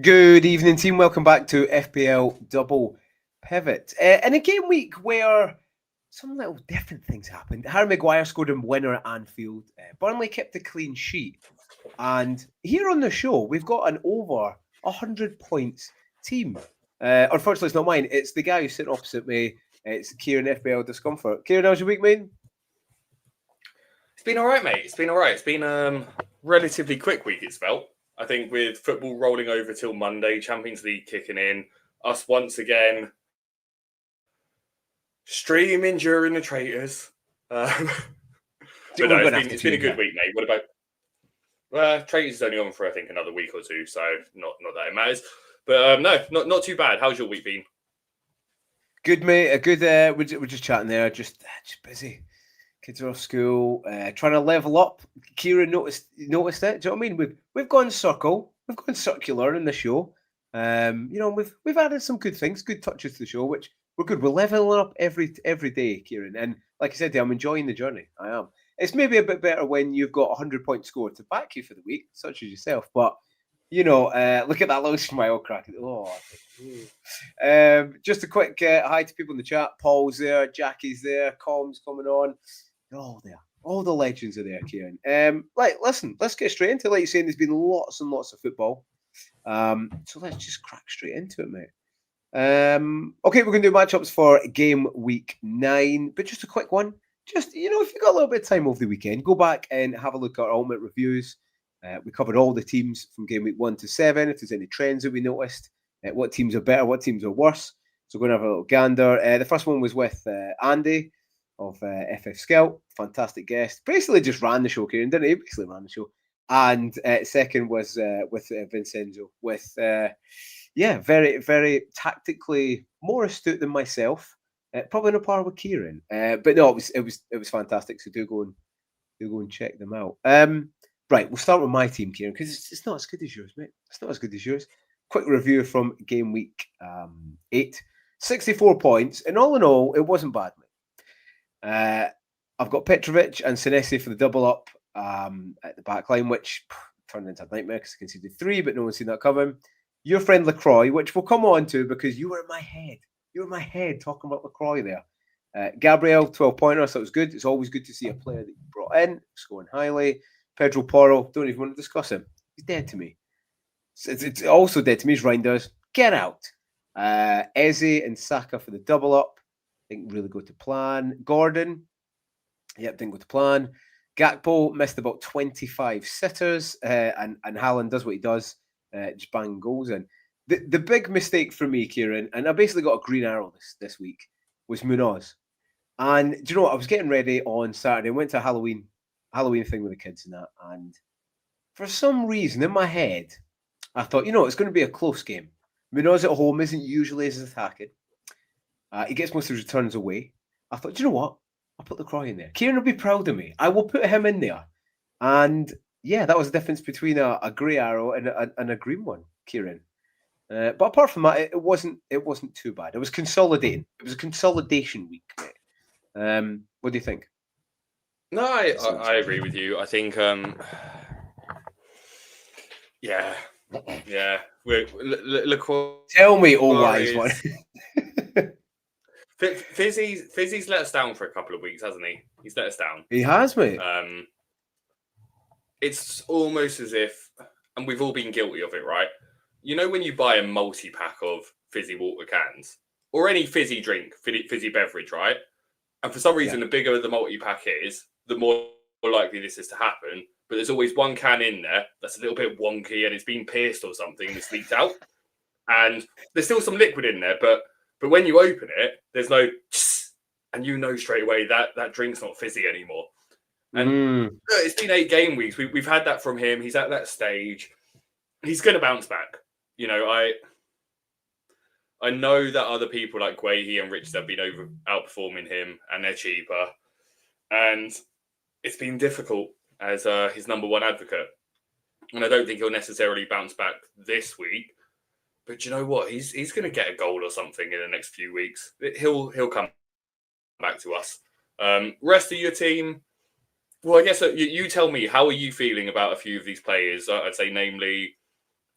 Good evening, team. Welcome back to FPL Double Pivot. In a game week where some little different things happened, Harry Maguire scored a winner at Anfield. Burnley kept a clean sheet. And here on the show, we've got an over 100 points team. Unfortunately, it's not mine. It's the guy who's sitting opposite me. It's Kieran, FPL Discomfort. Kieran, how's your week, mate? It's been all right, mate. It's been all right. It's been a relatively quick week, it's felt. I think with football rolling over till Monday, Champions League kicking in, us once again streaming during the traitors. But no, it's been a good week, mate. What about... traitors is only on for, I think, another week or two, so not that it matters. But no, not too bad. How's your week been? Good, mate. A good. We're just chatting there. Just busy. Kids are off school, trying to level up. Kieran noticed it. Do you know what I mean? We've gone circular in the show. We've added some good things, good touches to the show, which we're good. We're leveling up every day, Kieran. And like I said, I'm enjoying the journey. I am. It's maybe a bit better when you've got a 100-point score to back you for the week, such as yourself. But look at that little smile cracking. Just a quick hi to people in the chat. Paul's there, Jackie's there, Com's coming on. All there. All the legends are there, Kieran. Listen, let's get straight into it. Like you're saying, there's been lots and lots of football. So let's just crack straight into it, mate. Okay, we're going to do matchups for game week 9, but just a quick one. Just, if you've got a little bit of time over the weekend, go back and have a look at our ultimate reviews. We covered all the teams from game week 1 to 7. If there's any trends that we noticed, what teams are better, what teams are worse. So we're going to have a little gander. The first one was with Andy of FF Scout. Fantastic guest. Basically just ran the show, Kieran, didn't he? Basically ran the show. And second was with Vincenzo. With, very, very tactically more astute than myself. Probably on a par with Kieran. But no, it was fantastic. So do go and check them out. Right, we'll start with my team, Kieran, because it's not as good as yours, mate. It's not as good as yours. Quick review from game week 8. 64 points. And all in all, it wasn't bad, mate. I've got Petrovic and Senesi for the double up at the back line, which turned into a nightmare because I conceded 3, but no one's seen that coming. Your friend LaCroix, which we'll come on to because you were in my head. You were in my head talking about LaCroix there. Gabriel, 12-pointer, so it was good. It's always good to see a player that you brought in, scoring highly. Pedro Porro, don't even want to discuss him. He's dead to me. It's also dead to me as Reinders. Get out. Eze and Saka for the double up. Didn't really go to plan. Gordon, didn't go to plan. Gakpo missed about 25 sitters, and Haaland does what he does, just bang goals in. The big mistake for me, Kieran, and I basically got a green arrow this week, was Munoz. And do you know what? I was getting ready on Saturday. I went to a Halloween thing with the kids and that, and for some reason in my head, I thought, it's going to be a close game. Munoz at home isn't usually as attacking. He gets most of his returns away. I thought, do you know what? I'll put LaCroix in there. Kieran will be proud of me. I will put him in there. And yeah, that was the difference between a grey arrow and a green one, Kieran. But apart from that, it wasn't too bad. It was consolidating. It was a consolidation week, mate. What do you think? No, I agree with you. I think, yeah. LaCroix. Tell me, all wise one. Fizzy's let us down for a couple of weeks, hasn't he? He's let us down. He has, mate. It's almost as if, and we've all been guilty of it, right? You know when you buy a multi-pack of fizzy water cans or any fizzy drink, fizzy beverage, right? And for some reason, the bigger the multi-pack is, the more likely this is to happen. But there's always one can in there that's a little bit wonky and it's been pierced or something and it's leaked out. And there's still some liquid in there, but when you open it, there's no tss, and you know straight away that drink's not fizzy anymore. And it's been 8 game weeks. We've had that from him. He's at that stage. He's going to bounce back. I know that other people like Guehi and Rich have been outperforming him, and they're cheaper. And it's been difficult as his number one advocate. And I don't think he'll necessarily bounce back this week. But you know what? He's going to get a goal or something in the next few weeks. He'll come back to us. Rest of your team, well, I guess you tell me, how are you feeling about a few of these players? I'd say namely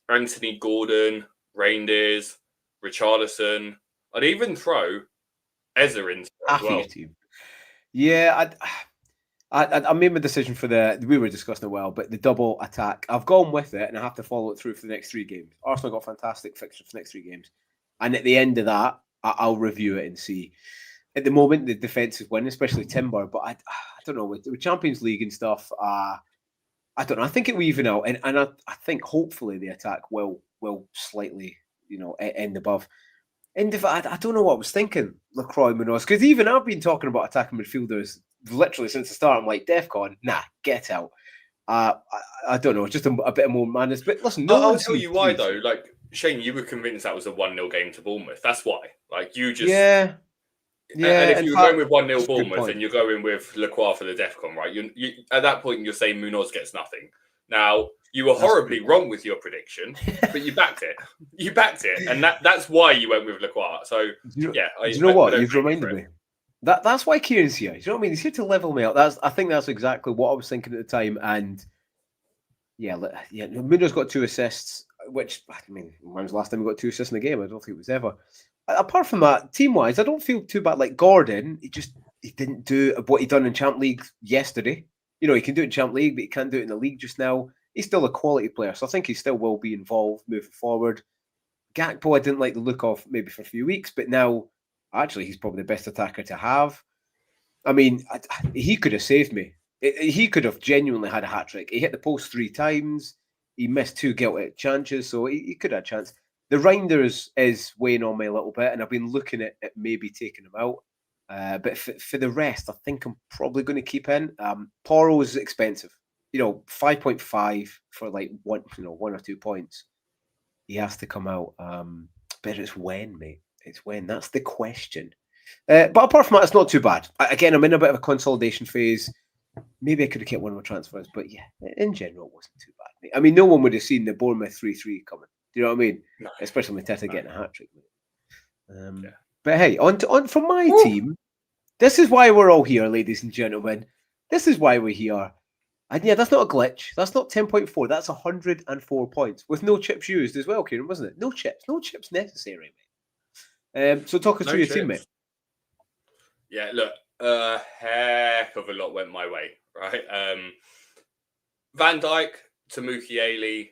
Anthony Gordon, Reindeers, Richarlison. I'd even throw Eze into it as well. Team. Yeah, I made my decision for we were discussing it well, but the double attack, I've gone with it and I have to follow it through for the next 3 games. Arsenal got fantastic fixtures for the next 3 games. And at the end of that, I'll review it and see. At the moment, the defence is winning, especially Timber, but I don't know, with Champions League and stuff, I don't know. I think it will even out. And I think hopefully the attack will slightly, end above. And I don't know what I was thinking, Lacroix Munoz, because even I've been talking about attacking midfielders literally since the start. I'm like, DEFCON, nah, get out. I don't know, just a bit more madness. But listen, I'll tell you why though. Like Shane, you were convinced that was a 1-0 game to Bournemouth. That's why. Like you just yeah. And if you're going with 1-0 Bournemouth and you're going with Lacroix for the DEFCON, right? You at that point you're saying Munoz gets nothing. Now you were horribly wrong with your prediction, but you backed it. You backed it, and that's why you went with Lacroix. So you know what? You've reminded me. That's why Kieran's here. You know what I mean? He's here to level me out. I think that's exactly what I was thinking at the time. And yeah, Munoz got 2 assists, which, I mean, when was the last time we got 2 assists in a game? I don't think it was ever. Apart from that, team-wise, I don't feel too bad. Like Gordon, he didn't do what he done in Champ League yesterday. He can do it in Champ League, but he can't do it in the league just now. He's still a quality player, so I think he still will be involved moving forward. Gakpo, I didn't like the look of maybe for a few weeks, but now, actually, he's probably the best attacker to have. I mean, he could have saved me. He could have genuinely had a hat-trick. He hit the post 3 times. He missed 2 guilty chances, so he could have a chance. The Reinders is weighing on me a little bit, and I've been looking at maybe taking him out. But for the rest, I think I'm probably going to keep in. Poro is expensive. 5.5 for like 1 or 2 points. He has to come out. But it's when, mate. It's when. That's the question. But apart from that, it's not too bad. Again, I'm in a bit of a consolidation phase. Maybe I could have kept one of my transfers, but yeah, in general, it wasn't too bad, mate. I mean, no one would have seen the Bournemouth 3-3 coming. Do you know what I mean? No. Especially Mateta getting a hat-trick. But hey, on for my team, this is why we're all here, ladies and gentlemen. This is why we're here. And yeah, that's not a glitch. That's not 10.4. That's 104 points with no chips used as well, Kieran, wasn't it? No chips necessary, mate. So talk us through your team, mate. Yeah, look, a heck of a lot went my way, right? Van Dijk to Mukiele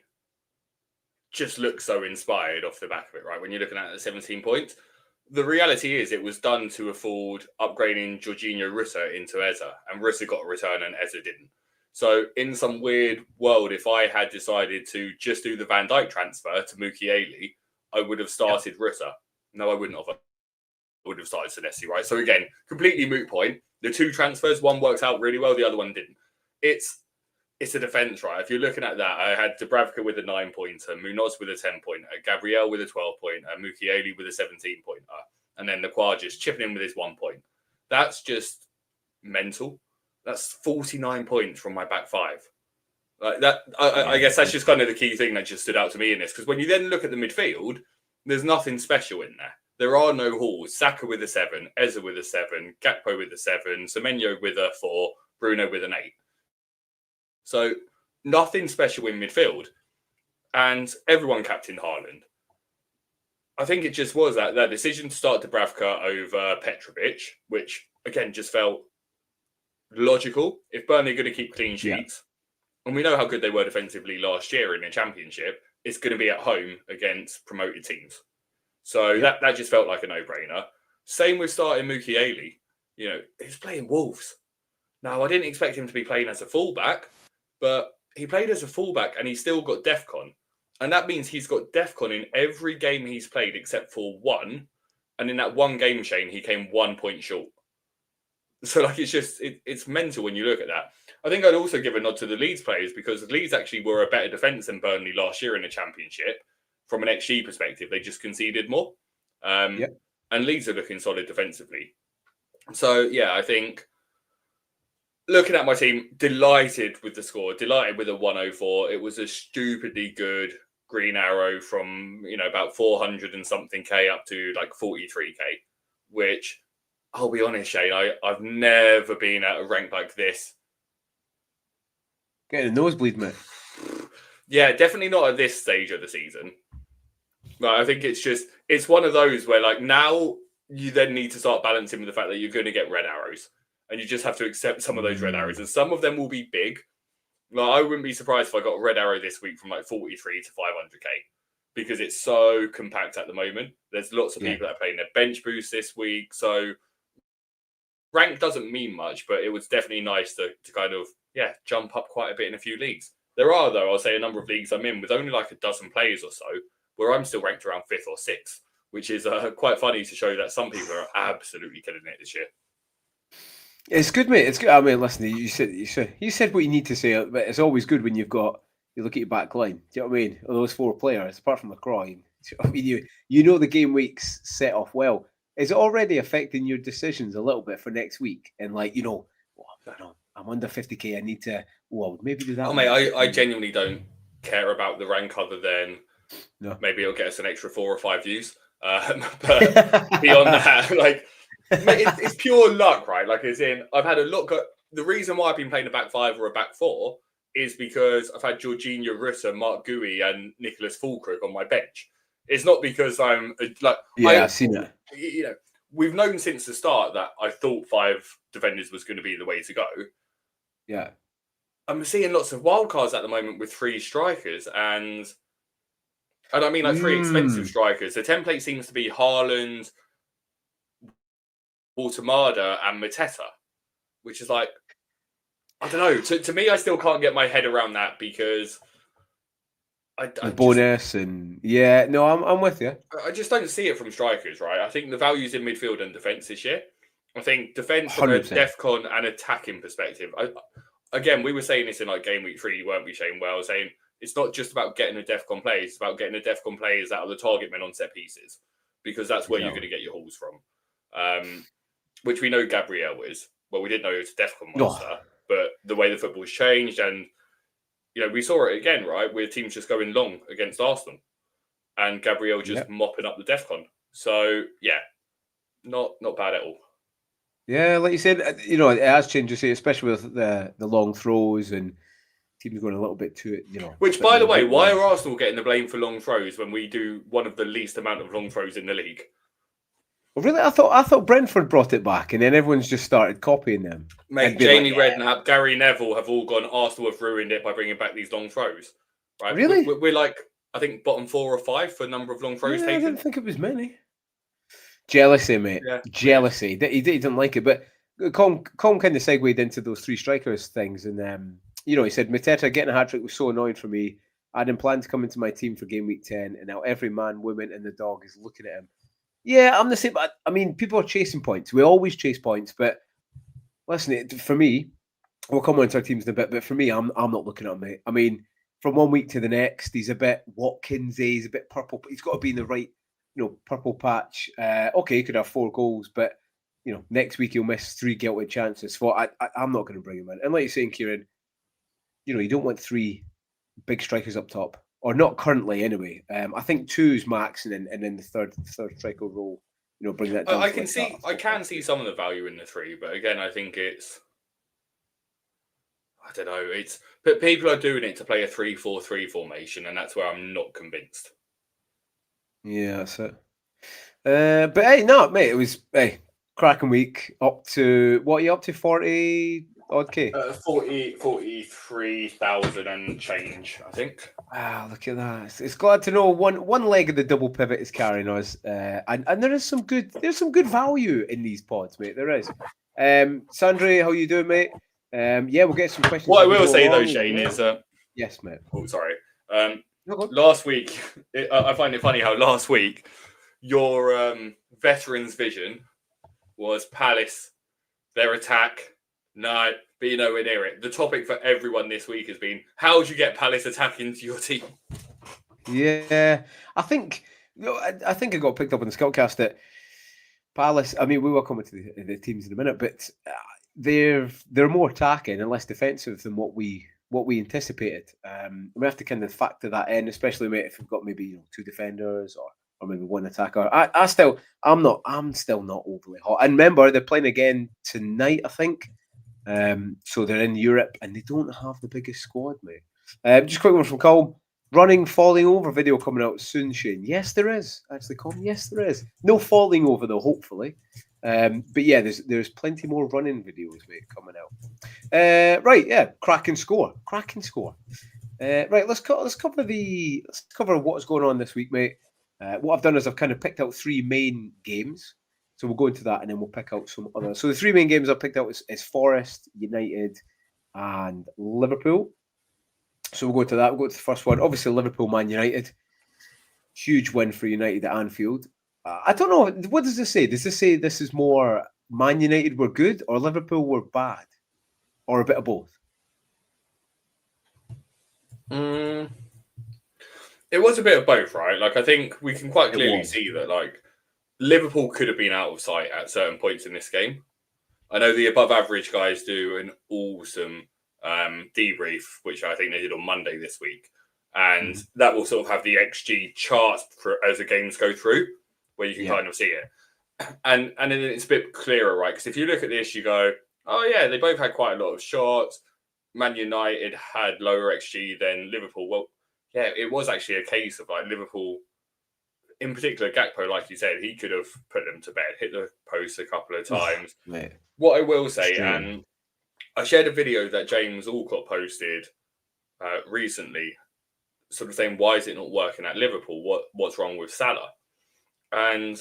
just looks so inspired off the back of it, right? When you're looking at the 17 points. The reality is it was done to afford upgrading Jorginho Rutter into Eze, and Rutter got a return and Eze didn't. So in some weird world, if I had decided to just do the Van Dijk transfer to Mukiele, I would have started Rutter. No, I wouldn't have. I would have started Senesi, right? So again, completely moot point. The 2 transfers, one works out really well, the other one didn't. It's a defence, right? If you're looking at that, I had Dubravka with a 9-pointer, Munoz with a 10-pointer, Gabriel with a 12-pointer, Mukiele with a 17-pointer, and then Lacroix just chipping in with his 1 point. That's just mental. That's 49 points from my back 5. Like that, I guess that's just kind of the key thing that just stood out to me in this. Because when you then look at the midfield, there's nothing special in there. There are no hauls. Saka with a 7, Eze with a 7, Gakpo with a 7, Semenyo with a 4, Bruno with an 8. So nothing special in midfield. And everyone captained Haaland. I think it just was that decision to start Dubravka over Petrovic, which, again, just felt logical. If Burnley are going to keep clean sheets, and we know how good they were defensively last year in the Championship, it's going to be at home against promoted teams. So that just felt like a no-brainer. Same with starting Mukiele. He's playing Wolves. Now, I didn't expect him to be playing as a fullback, but he played as a fullback and he's still got DEFCON. And that means he's got DEFCON in every game he's played except for 1. And in that 1 game, Shane, he came 1 point short. So, it's mental when you look at that. I think I'd also give a nod to the Leeds players because Leeds actually were a better defence than Burnley last year in the Championship. From an XG perspective, they just conceded more. And Leeds are looking solid defensively. So, yeah, I think looking at my team, delighted with the score, delighted with a 104. It was a stupidly good green arrow from, about 400 and something K up to like 43K, which I'll be honest, Shane, I've never been at a rank like this. Getting a nosebleed, mate. Yeah, definitely not at this stage of the season. Right, I think it's one of those where like now you then need to start balancing with the fact that you're going to get red arrows, and you just have to accept some of those red arrows, and some of them will be big. Like I wouldn't be surprised if I got a red arrow this week from like 43 to 500k because it's so compact at the moment. There's lots of people that are playing their bench boost this week, so rank doesn't mean much, but it was definitely nice to kind of jump up quite a bit in a few leagues. There are, though, I'll say a number of leagues I'm in with only like a dozen players or so, where I'm still ranked around 5th or 6th, which is quite funny to show that some people are absolutely killing it this year. It's good, mate. It's good. I mean, listen, you said what you need to say, but it's always good when you look at your back line. Do you know what I mean? Of those 4 players, apart from LaCroix, I mean, you know the game week's set off well. Is it already affecting your decisions a little bit for next week? And like, I don't know, I'm under 50k. I need to, maybe do that. Oh, mate, I genuinely don't care about the rank other than maybe it'll get us an extra 4 or 5 views. But beyond that, like, mate, it's pure luck, right? Like, as in, I've had a look at the reason why I've been playing a back 5 or a back 4 is because I've had Jorginho Rutter, Mark Gui, and Nicholas Fulkrug on my bench. It's not because I'm like, I've seen that. You know, we've known since the start that I thought 5 defenders was going to be the way to go. Yeah. I'm seeing lots of wildcards at the moment with 3 strikers and I mean like 3 expensive strikers. The template seems to be Haaland, Automada, and Mateta, which is like, I don't know. To me, I still can't get my head around that because bonus I'm with you. I just don't see it from strikers, right? I think the value's in midfield and defence this year. I think defence from a 100%. DEFCON and attacking perspective. Again, we were saying this in like game week 3, weren't we, Shane? Well, saying it's not just about getting a DEFCON player, it's about getting a DEFCON players out of the target men on set pieces because that's where you're going to get your hauls from. Which we know Gabriel is. Well, we didn't know he was a DEFCON monster, but the way the football's changed and we saw it again, right? With teams just going long against Arsenal and Gabriel just mopping up the DEFCON. So, not bad at all. Yeah, like you said, it has changed, especially with the long throws and teams going a little bit to it, Which, by the way, why are Arsenal getting the blame for long throws when we do one of the least amount of long throws in the league? Well, really, I thought Brentford brought it back, and then everyone's just started copying them. Mate, Jamie Redknapp, Gary Neville have all gone, Arsenal have ruined it by bringing back these long throws. Right? Really? We're like, I think, bottom 4 or 5 for number of long throws taken. I didn't think it was many. Jealousy, mate. Yeah. Jealousy. He didn't like it, but Colm kind of segued into those 3 strikers things, and he said Mateta getting a hat-trick was so annoying for me. I hadn't planned to come into my team for game week 10, and now every man, woman, and the dog is looking at him. Yeah, I'm the same. I mean, people are chasing points. We always chase points, but listen, for me, we'll come on to our teams in a bit, but for me, I'm not looking at him, mate. I mean, from one week to the next, he's a bit Watkins-y, he's a bit purple. He's got to be in the right, purple patch. Okay, he could have 4 goals, but next week he'll miss 3 guilty chances. So I'm not going to bring him in. And like you're saying, Kieran, you don't want 3 big strikers up top. Or not currently, anyway. I think 2 is max, and then the third striker role, bring that down. I can see some of the value in the 3, but again, I think it's, I don't know. But people are doing it to play a 3-4-3 formation, and that's where I'm not convinced. Yeah, that's it. But hey, no, mate, it was cracking week. Up to what are you up to? 40 odd K? 43,000 and change, I think. Wow, look at that! It's glad to know one leg of the double pivot is carrying us, and there is some good value in these pods, mate. There is. Sandra, how you doing, mate? We'll get some questions. What I will say though, Shane, is yes, mate. Oh, sorry. Last week, I find it funny how last week your veterans' vision was Palace, their attack. No, be nowhere near it. The topic for everyone this week has been, how do you get Palace attack into your team? Yeah, I think it got picked up on the Scoutcast that Palace, I mean, we will come into the teams in a minute, but they're more attacking and less defensive than what we anticipated. We have to kind of factor that in, especially if we've got maybe 2 defenders or maybe 1 attacker. I'm still not overly hot. And remember, they're playing again tonight, I think. So they're in Europe and they don't have the biggest squad, mate. Just a quick one from Colm. Running, falling over video coming out soon, Shane. Yes, there is. Actually, Colm, yes, there is. No falling over, though, hopefully. But yeah, there's plenty more running videos, mate, coming out. Right, yeah, cracking score. Right, let's cover what's going on this week, mate. What I've done is I've kind of picked out 3 main games. So we'll go into that and then we'll pick out some others. So the 3 main games I've picked out is Forest, United, and Liverpool. So we'll go to that. We'll go to the first one. Obviously, Liverpool, Man United. Huge win for United at Anfield. I don't know. What does this say? Does this say this is more Man United were good or Liverpool were bad? Or a bit of both? It was a bit of both, right? Like, I think we can quite clearly see that, like, Liverpool could have been out of sight at certain points in this game. I know the above average guys do an awesome debrief, which I think they did on Monday this week. And that will sort of have the XG charts as the games go through, where you can kind of see it. And then it's a bit clearer, right? Because if you look at this, you go, oh, yeah, they both had quite a lot of shots. Man United had lower XG than Liverpool. Well, yeah, it was actually a case of, like, Liverpool, in particular, Gakpo, like you said, he could have put them to bed, hit the post a couple of times. What I will say, and I shared a video that James Alcott posted recently, sort of saying, why is it not working at Liverpool? What's wrong with Salah? And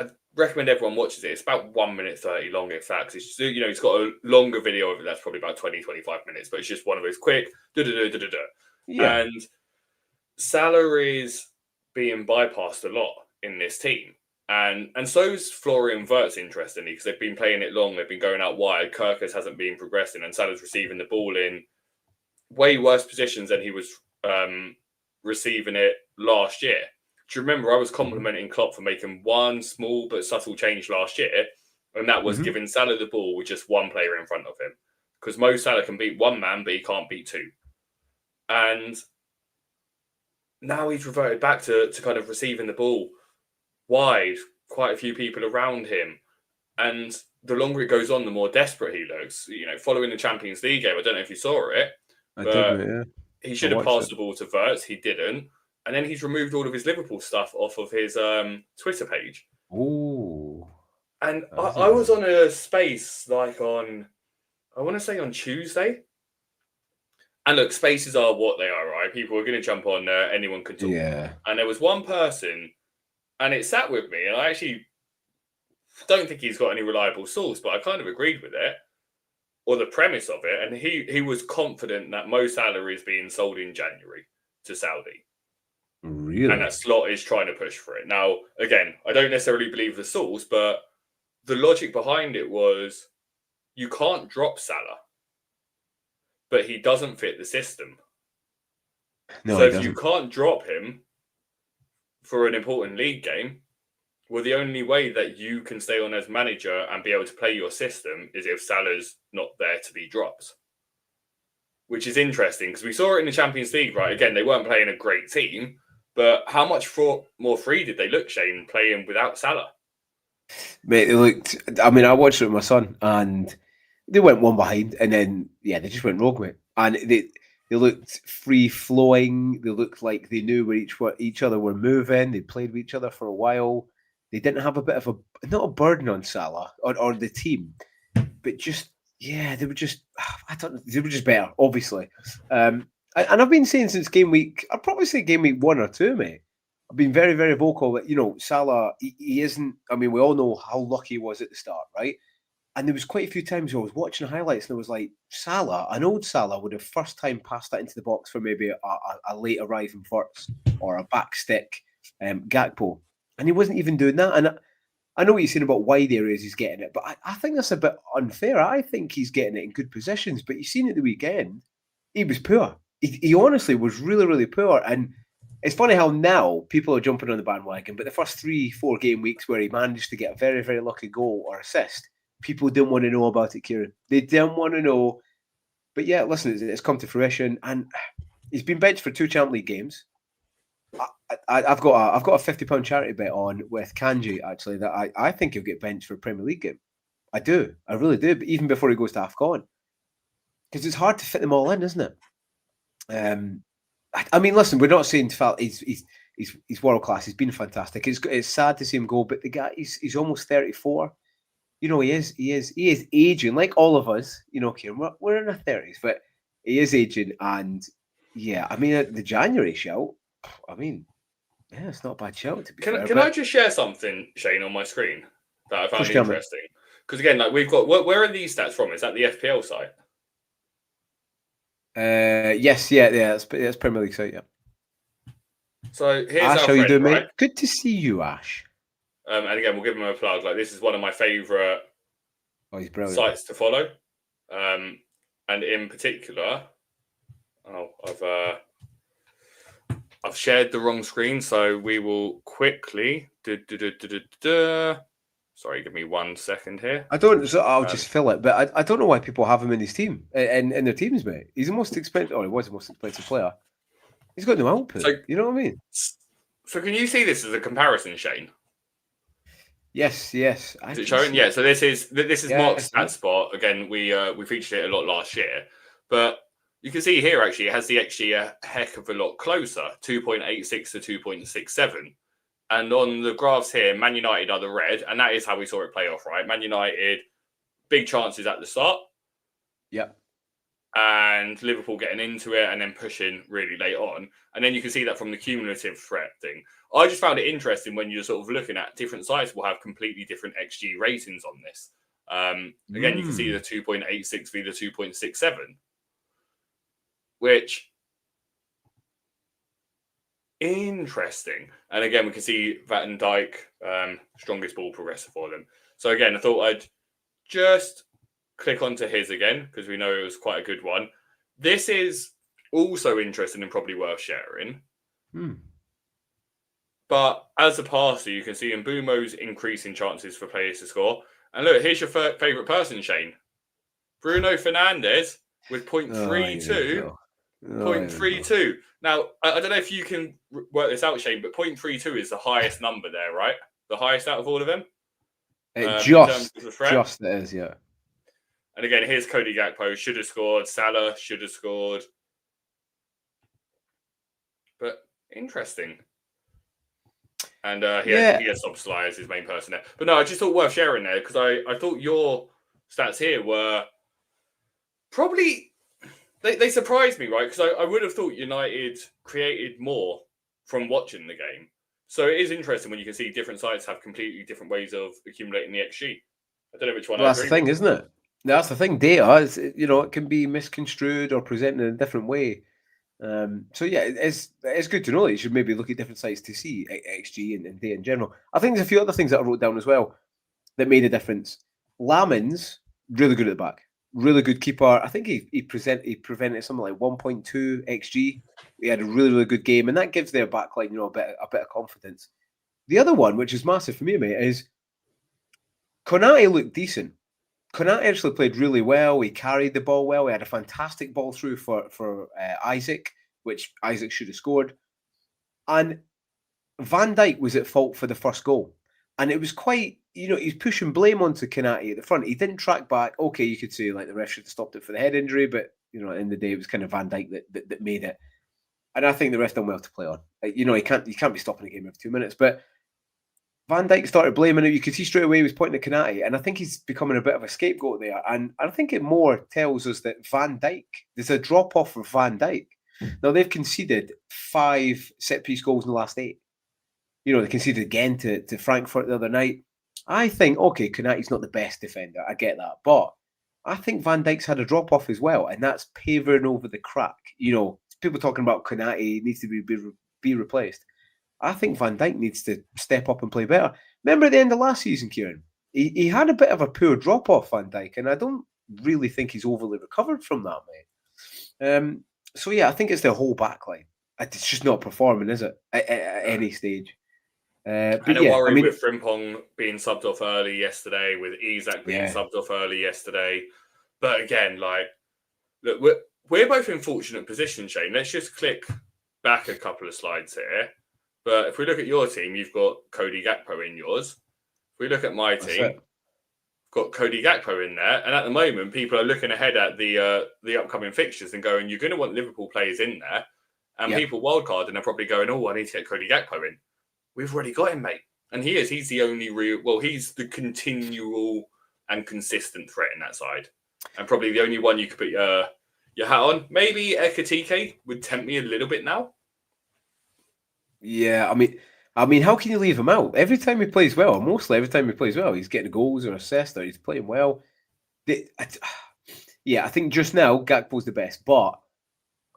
I recommend everyone watches it. It's about 1 minute 30 long, if that. It's just, it's got a longer video of it that's probably about 20-25 minutes, but it's just one of those quick Yeah. And Salah is being bypassed a lot in this team. And so's Florian Wirtz, interestingly, because they've been playing it long. They've been going out wide. Kirkus hasn't been progressing, and Salah's receiving the ball in way worse positions than he was receiving it last year. Do you remember I was complimenting Klopp for making one small but subtle change last year, and that was giving Salah the ball with just one player in front of him? Because Mo Salah can beat one man, but he can't beat two. And now he's reverted back to kind of receiving the ball wide, quite a few people around him. And the longer it goes on, the more desperate he looks. Following the Champions League game, I don't know if you saw it. I did, yeah. He should have passed the ball to Wirtz. He didn't. And then he's removed all of his Liverpool stuff off of his Twitter page. Ooh. And I was on a space like on, I want to say on Tuesday. And look, spaces are what they are, right? People are going to jump on there. Anyone can talk. Yeah. And there was one person, and it sat with me, and I actually don't think he's got any reliable source, but I kind of agreed with it, or the premise of it. And he was confident that Mo Salah is being sold in January to Saudi. Really? And that Slot is trying to push for it. Now, again, I don't necessarily believe the source, but the logic behind it was you can't drop Salah, but he doesn't fit the system. No, so if you can't drop him for an important league game, well, the only way that you can stay on as manager and be able to play your system is if Salah's not there to be dropped. Which is interesting, because we saw it in the Champions League, right? Again, they weren't playing a great team, but how much more free did they look, Shane, playing without Salah? Mate, they looked... I mean, I watched it with my son, and they went one behind, and then, they just went rogue, mate. And they looked free-flowing. They looked like they knew where each other were moving. They played with each other for a while. They didn't have a bit of not a burden on Salah or the team, but just, they were just, they were just better, obviously. And I've been saying since game week, I'd probably say game week 1 or 2, mate. I've been very, very vocal that, Salah, he isn't, I mean, we all know how lucky he was at the start, right? And there was quite a few times I was watching highlights and I was like, Salah, an old Salah would have first time passed that into the box for maybe a late arriving Wirtz or a back stick Gakpo. And he wasn't even doing that. And I know what you're saying about wide areas he's getting it, but I think that's a bit unfair. I think he's getting it in good positions. But you've seen at the weekend, he was poor. He honestly was really, really poor. And it's funny how now people are jumping on the bandwagon, but the first 3-4 game weeks where he managed to get a very, very lucky goal or assist, people didn't want to know about it, Kieran. They didn't want to know. But yeah, listen, it's come to fruition. And he's been benched for 2 Champions League games. I've got a £50 charity bet on with Kanji, actually, that I think he'll get benched for a Premier League game. I do. I really do. But even before he goes to AFCON. Because it's hard to fit them all in, isn't it? I mean, listen, we're not saying he's world class. He's been fantastic. It's sad to see him go, but the guy he's almost 34. You know, he is aging like all of us. You know, Kieran, we're in our 30s, but he is aging, and yeah, I mean, the January shout. I mean, yeah, it's not a bad shout to be fair. Can I just share something, Shane, on my screen that I found Push down, interesting? Because again, like we've got where are these stats from? Is that the FPL site? Yes, yeah, that's Premier League site, yeah. So here's Ash, our how you friend, doing, right? mate? Good to see you, Ash. And again, we'll give him a plug. Like this is one of my favourite He's brilliant. sites to follow. And in particular, I've shared the wrong screen, so we will quickly. Sorry, give me 1 second here. I'll just fill it, but I don't know why people have him in his team in their teams, mate. He's the most expensive, or he was the most expensive player. He's got no output. So, you know what I mean? So can you see this as a comparison, Shane? Yes. Is it showing? Yeah. So this is Mark's stat spot. Again, we featured it a lot last year, but you can see here actually it has the XG a heck of a lot closer, 2.86 to 2.67. And on the graphs here, Man United are the red, and that is how we saw it play off, right? Man United, big chances at the start. Yeah. And Liverpool getting into it and then pushing really late on. And then you can see that from the cumulative threat thing. I just found it interesting when you're sort of looking at different sites will have completely different XG ratings on this. Again, you can see the 2.86 v the 2.67, which interesting. And again, we can see Van Dijk, strongest ball progressor for them. So again, I thought I'd just click onto his again because we know it was quite a good one. This is also interesting and probably worth sharing. But as a passer, you can see Mbumo's increasing chances for players to score. And look, here's your favourite person, Shane. Bruno Fernandes with 0.32. 0.32. Now, I don't know if you can work this out, Shane, but 0.32 is the highest number there, right? The highest out of all of them? Just it is, yeah. And again, here's Cody Gakpo, should have scored. Salah should have scored. But interesting. And he has Szoboszlai as his main person there. But no, I just thought worth sharing there because I thought your stats here were probably... They surprised me, right? Because I would have thought United created more from watching the game. So it is interesting when you can see different sites have completely different ways of accumulating the XG. I don't know which one. Well, that's the thing, isn't it? That's the thing. Data is, it can be misconstrued or presented in a different way. So yeah, it's good to know that you should maybe look at different sites to see XG and data in general. I think there's a few other things that I wrote down as well that made a difference. Lamin's really good at the back. Really good keeper. I think he prevented something like 1.2 XG. He had a really, really good game, and that gives their backline, a bit of confidence. The other one, which is massive for me, mate, is Konate looked decent. Konate actually played really well. He carried the ball well. He had a fantastic ball through for Isaac, which Isaac should have scored. And Van Dijk was at fault for the first goal. And it was quite, he's pushing blame onto Konate at the front. He didn't track back. Okay, you could say like the ref should have stopped it for the head injury, but at the end of the day, it was kind of Van Dijk that made it. And I think the ref done well to play on. You can't be stopping a game every 2 minutes. But Van Dijk started blaming it. You could see straight away he was pointing at Konate, and I think he's becoming a bit of a scapegoat there. And I think it more tells us that Van Dijk, there's a drop off for Van Dijk. Now they've conceded 5 set piece goals in the last 8. They conceded again to Frankfurt the other night. I think, okay, Konate's not the best defender. I get that. But I think Van Dijk's had a drop-off as well, and that's paving over the crack. People talking about Konate needs to be replaced. I think Van Dijk needs to step up and play better. Remember at the end of last season, Kieran? He had a bit of a poor drop-off, Van Dijk, and I don't really think he's overly recovered from that, mate. So, yeah, I think it's the whole back line. It's just not performing, is it, at any stage? And a worry with Frimpong being subbed off early yesterday, with Isak being subbed off early yesterday. But again, look, we're both in fortunate positions, Shane. Let's just click back a couple of slides here. But if we look at your team, you've got Cody Gakpo in yours. If we look at my team, I've got Cody Gakpo in there, and at the moment, people are looking ahead at the upcoming fixtures and going, "You're going to want Liverpool players in there," and people wildcard and are probably going, "Oh, I need to get Cody Gakpo in." We've already got him, mate, and he's the only real. Well, he's the continual and consistent threat in that side, and probably the only one you could put your hat on. Maybe Ekatike would tempt me a little bit now. Yeah, I mean, how can you leave him out? Every time he plays well, mostly every time he plays well, he's getting goals or assists or he's playing well. I think just now Gakpo's the best, but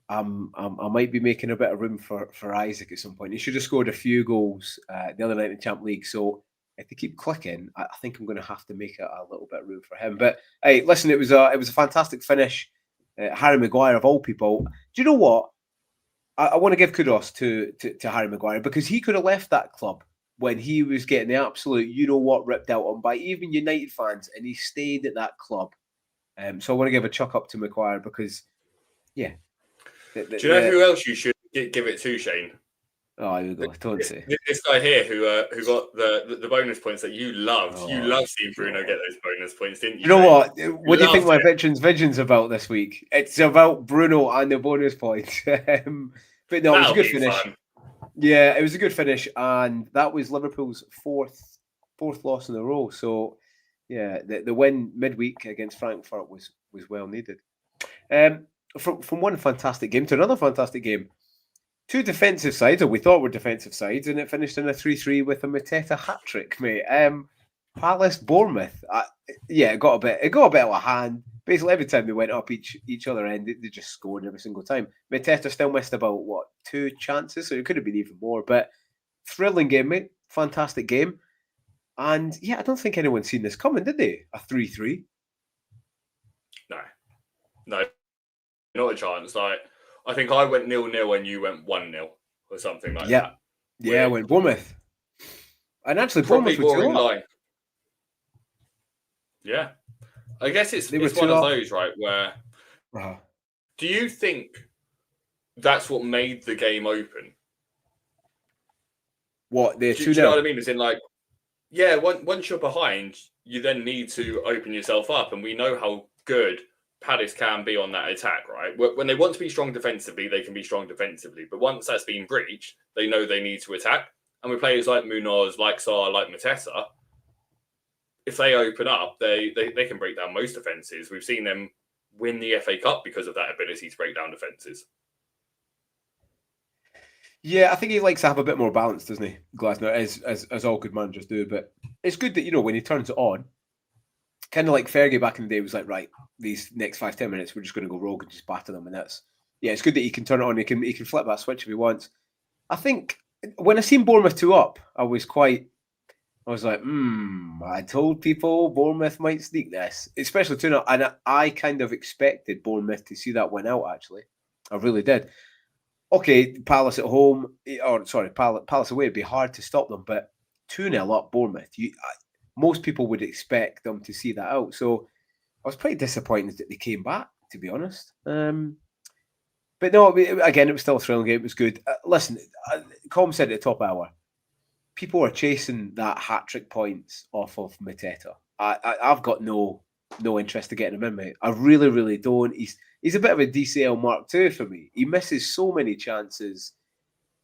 I might be making a bit of room for Isaac at some point. He should have scored a few goals the other night in the Champions League. So if they keep clicking, I think I'm going to have to make a little bit of room for him. But hey, listen, it was a fantastic finish. Harry Maguire of all people. Do you know what? I want to give kudos to Harry Maguire because he could have left that club when he was getting the absolute ripped out on by even United fans, and he stayed at that club. So I want to give a chuck up to Maguire because, yeah. Do you know who else you should give it to, Shane? Oh, here we go. Don't say. This guy here who got the bonus points that you loved. You loved seeing Bruno get those bonus points, didn't you? You know what? What do you think my Vision's about this week? It's about Bruno and the bonus points. But no, it was a good finish. Fun. Yeah, it was a good finish, and that was Liverpool's fourth loss in a row. So, yeah, the win midweek against Frankfurt was well needed. From one fantastic game to another fantastic game, two defensive sides, or we thought were defensive sides, and it finished in a 3-3 with a Mateta hat trick, mate. Palace Bournemouth, it got a bit out of hand. Basically, every time they went up each other end, they just scored every single time. Mateta still missed about, 2 chances? So it could have been even more. But thrilling game, mate. Fantastic game. And, I don't think anyone's seen this coming, did they? A 3-3? No. Not a chance. Like, I think I went 0-0 and you went 1-0 or something like that. Yeah, I went Bournemouth. And actually, probably Bournemouth more in line. Yeah. I guess it's one of those, right, where do you think that's what made the game open? What, they're 2-0? Do you know what I mean? As in, like, once you're behind, you then need to open yourself up, and we know how good Palace can be on that attack, right? When they want to be strong defensively, they can be strong defensively, but once that's been breached, they know they need to attack. And with players like Munoz, like Sarr, like Mateta, if they open up, they can break down most defences. We've seen them win the FA Cup because of that ability to break down defences. Yeah, I think he likes to have a bit more balance, doesn't he, Glasner, as all good managers do. But it's good that, when he turns it on, kind of like Fergie back in the day was like, right, these next 5-10 minutes, we're just going to go rogue and just batter them. And it's good that he can turn it on. He can flip that switch if he wants. I think when I seen Bournemouth 2 up, I was like, I told people Bournemouth might sneak this, especially 2-0. And I kind of expected Bournemouth to see that win out, actually. I really did. Okay, Palace at home, Palace away, it'd be hard to stop them. But 2-0 up Bournemouth, most people would expect them to see that out. So I was pretty disappointed that they came back, to be honest. But no, again, it was still a thrilling game. It was good. Listen, Com said at the top hour, people are chasing that hat-trick points off of Mateta. I've got no interest in getting him in, mate. I really, really don't. He's a bit of a DCL Mark II for me. He misses so many chances,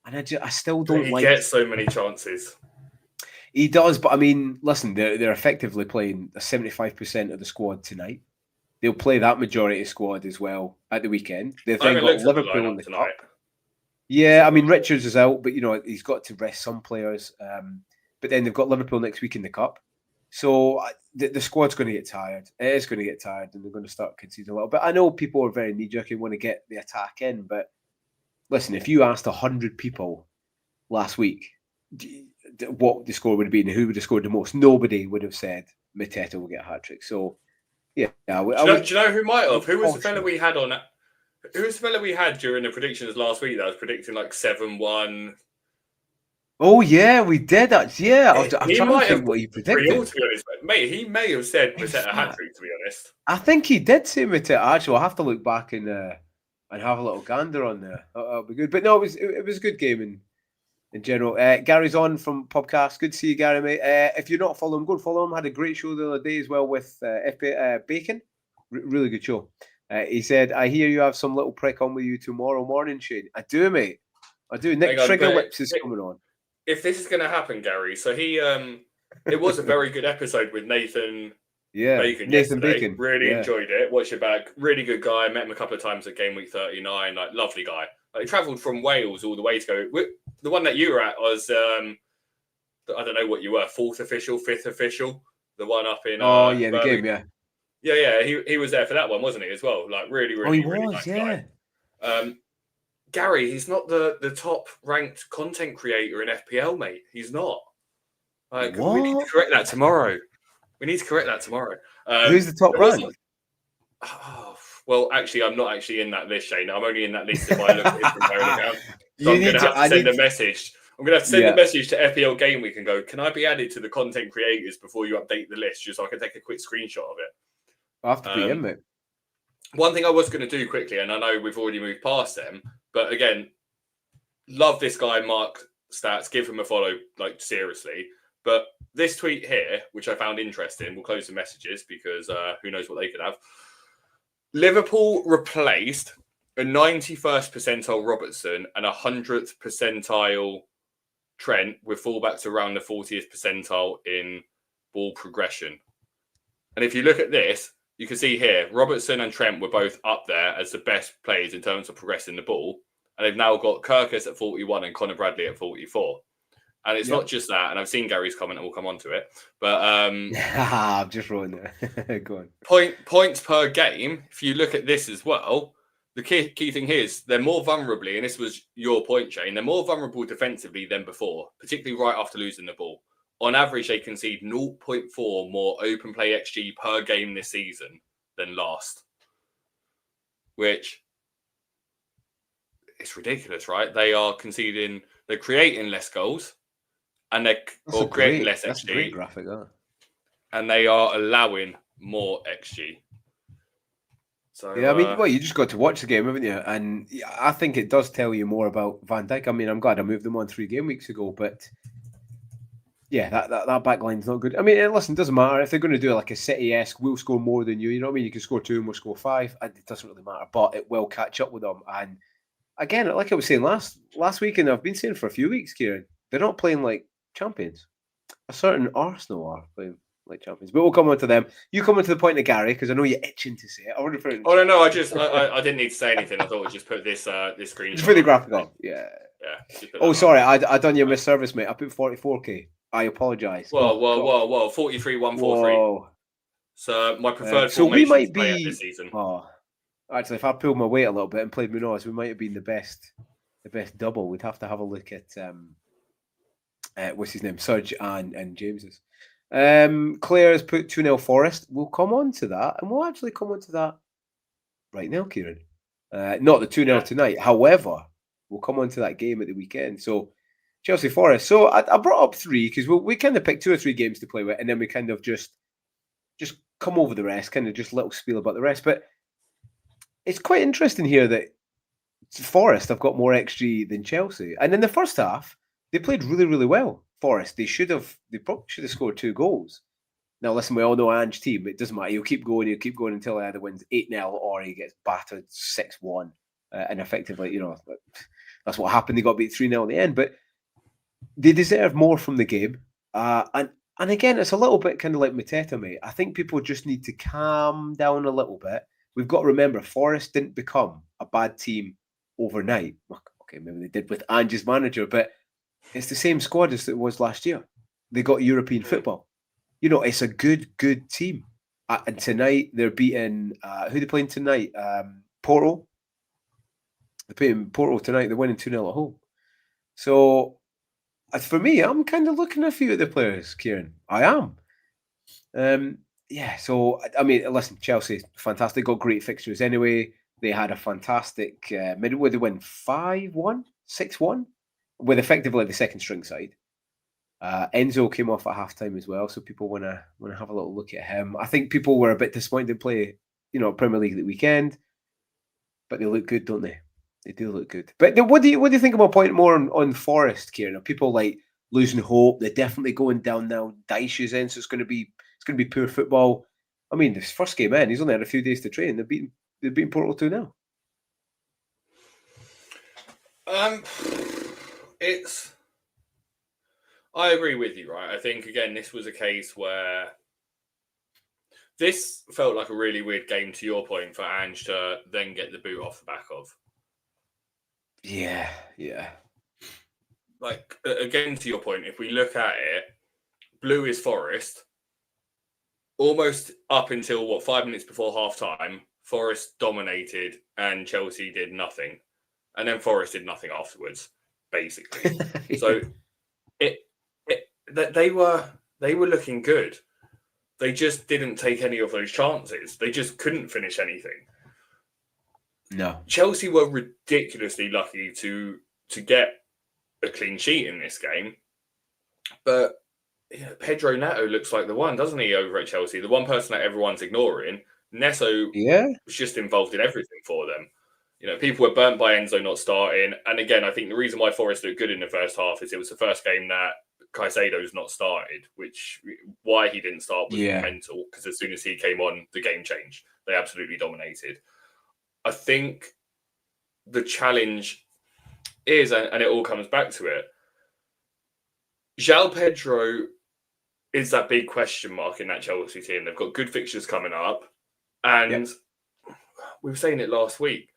and I still don't like. He gets so many chances. He does, but I mean, listen, they're effectively playing 75% of the squad tonight. They'll play that majority of squad as well at the weekend. They've then got Liverpool in the tonight. Cup. Yeah, I mean, Richards is out, but he's got to rest some players. But then they've got Liverpool next week in the Cup. So the squad's going to get tired. It is going to get tired, and they're going to start conceding a little bit. I know people are very knee-jerk and want to get the attack in, but listen, if you asked 100 people last week what the score would have been and who would have scored the most, nobody would have said Mateta will get a hat-trick. So, yeah. Do you know who might have? Who was the fella we had on that? Who was the fella we had during the predictions last week that was predicting like 7-1? Oh, yeah, we did. Yeah, I'm trying to think what he predicted. To be honest, mate, he may have said Mateta hat-trick, to be honest. I think he did say Mateta. Actually, I'll have to look back and have a little gander on there. That'll be good. But no, it was a good game. And in general. Gary's on from podcast. Good to see you, Gary, mate. If you're not following him, go and follow him. Had a great show the other day as well with Bacon. Really good show. He said, I hear you have some little prick on with you tomorrow morning, Shane. I do, mate. I do. Nick Trigger Lips is coming on. If this is going to happen, Gary, so he, it was a very good episode with Nathan Bacon yesterday. Bacon. Really enjoyed it. Watch it back. Really good guy. Met him a couple of times at Game Week 39. Like, lovely guy. Like, he travelled from Wales all the way to go. The one that you were at was, I don't know what you were, 4th official, 5th official. The one up in... the game, yeah. Yeah. He was there for that one, wasn't he, as well? Like, really nice guy. Gary, he's not the top ranked content creator in FPL, mate. He's not. Like, we need to correct that tomorrow. Who's the top ranked? Well, actually, I'm not actually in that list, Shane. I'm only in that list if I look at it from my own account. So I'm going to have to send a message. I'm going to have to send a message to FPL Game Week and go, can I be added to the content creators before you update the list, just so I can take a quick screenshot of it? I have to be in, mate. One thing I was going to do quickly, and I know we've already moved past them, but again, love this guy, Mark Stats. Give him a follow, like, seriously. But this tweet here, which I found interesting, we'll close the messages because who knows what they could have. Liverpool replaced a 91st percentile Robertson and a 100th percentile Trent with fullbacks around the 40th percentile in ball progression. And if you look at this, you can see here, Robertson and Trent were both up there as the best players in terms of progressing the ball. And they've now got Kirkus at 41 and Conor Bradley at 44. And it's not just that. And I've seen Gary's comment and we'll come on to it. But I'm just rolling there. Go on. Points per game. If you look at this as well, the key thing here is they're more vulnerably, and this was your point, Shane, they're more vulnerable defensively than before, particularly right after losing the ball. On average, they concede 0.4 more open play XG per game this season than last. Which it's ridiculous, right? They are conceding, they're creating less goals, and they're creating less XG. That's a great graphic, and they are allowing more XG. So yeah, I mean, you just got to watch the game, haven't you? And I think it does tell you more about Van Dijk. I mean, I'm glad I moved them on 3 game weeks ago, but yeah, that back line's not good. I mean, listen, it doesn't matter if they're going to do like a City-esque, we'll score more than you. You know what I mean? You can score 2 and we'll score 5. It doesn't really matter, but it will catch up with them. And again, like I was saying last week, and I've been saying for a few weeks, Kieran, they're not playing like champions. A certain Arsenal are playing like champions, but we'll come on to them. You come on to the point of Gary because I know you're itching to say it. No, I didn't need to say anything. I thought I'd just put this screen. Just put the graphic on. Yeah. Oh, sorry, I done you a misservice, mate. I put 44k. I apologise. Whoa. 43,143. So my preferred so we might be this season. Oh, actually, if I pulled my weight a little bit and played Munoz, we might have been the best double. We'd have to have a look at what's his name, Serge and James's. Claire's put 2-0 Forest. We'll come on to that, and we'll actually come on to that right now, Kieran. Not the 2-0 tonight. However, we'll come on to that game at the weekend. So Chelsea Forest. So I brought up 3 because we kind of picked 2 or 3 games to play with, and then we kind of just come over the rest, kind of just little spiel about the rest. But it's quite interesting here that Forest have got more XG than Chelsea, and in the first half they played really, really well. Forest, they probably should have scored 2 goals. Now, listen, we all know Ange's team. It doesn't matter. He'll keep going until he either wins 8-0 or he gets battered 6-1. And effectively, you know, that's what happened. They got beat 3-0 in the end. But they deserve more from the game. And again, it's a little bit kind of like Mateta, mate. I think people just need to calm down a little bit. We've got to remember, Forest didn't become a bad team overnight. Okay, maybe they did with Ange's manager, but it's the same squad as it was last year. They got European football. You know, it's a good team. And tonight they're beating who are they playing tonight? Porto. They're playing Porto tonight. They're winning 2-0 at home. So for me, I'm kind of looking at a few of the players, Kieran. I am. So I mean, listen, Chelsea, fantastic. Got great fixtures anyway. They had a fantastic midweek. They win 5-1, 6-1. With effectively the second string side. Enzo came off at halftime as well, so people want to have a little look at him. I think people were a bit disappointed to play, Premier League at the weekend, but they look good, don't they? They do look good. But what do you think of my point more on Forest, Kieran? Are people like losing hope? They're definitely going down now. Dyche is in, so it's going to be poor football. I mean, this first game in, he's only had a few days to train. They've beaten Porto 2-0. I agree with you, right? I think again, this was a case where this felt like a really weird game, to your point, for Ange to then get the boot off the back of. Yeah. Like, again, to your point, if we look at it, blue is Forest. Almost up until, 5 minutes before half-time, Forest dominated and Chelsea did nothing. And then Forest did nothing afterwards, basically. So they were looking good. They just didn't take any of those chances. They just couldn't finish anything. No. Chelsea were ridiculously lucky to get a clean sheet in this game. But Pedro Neto looks like the one, doesn't he, over at Chelsea? The one person that everyone's ignoring. Neto was just involved in everything for them. People were burnt by Enzo not starting. And again, I think the reason why Forest looked good in the first half is it was the first game that Caicedo's not started, why he didn't start was mental, because as soon as he came on, the game changed. They absolutely dominated. I think the challenge is, and it all comes back to it, João Pedro is that big question mark in that Chelsea team. They've got good fixtures coming up. And we were saying it last week.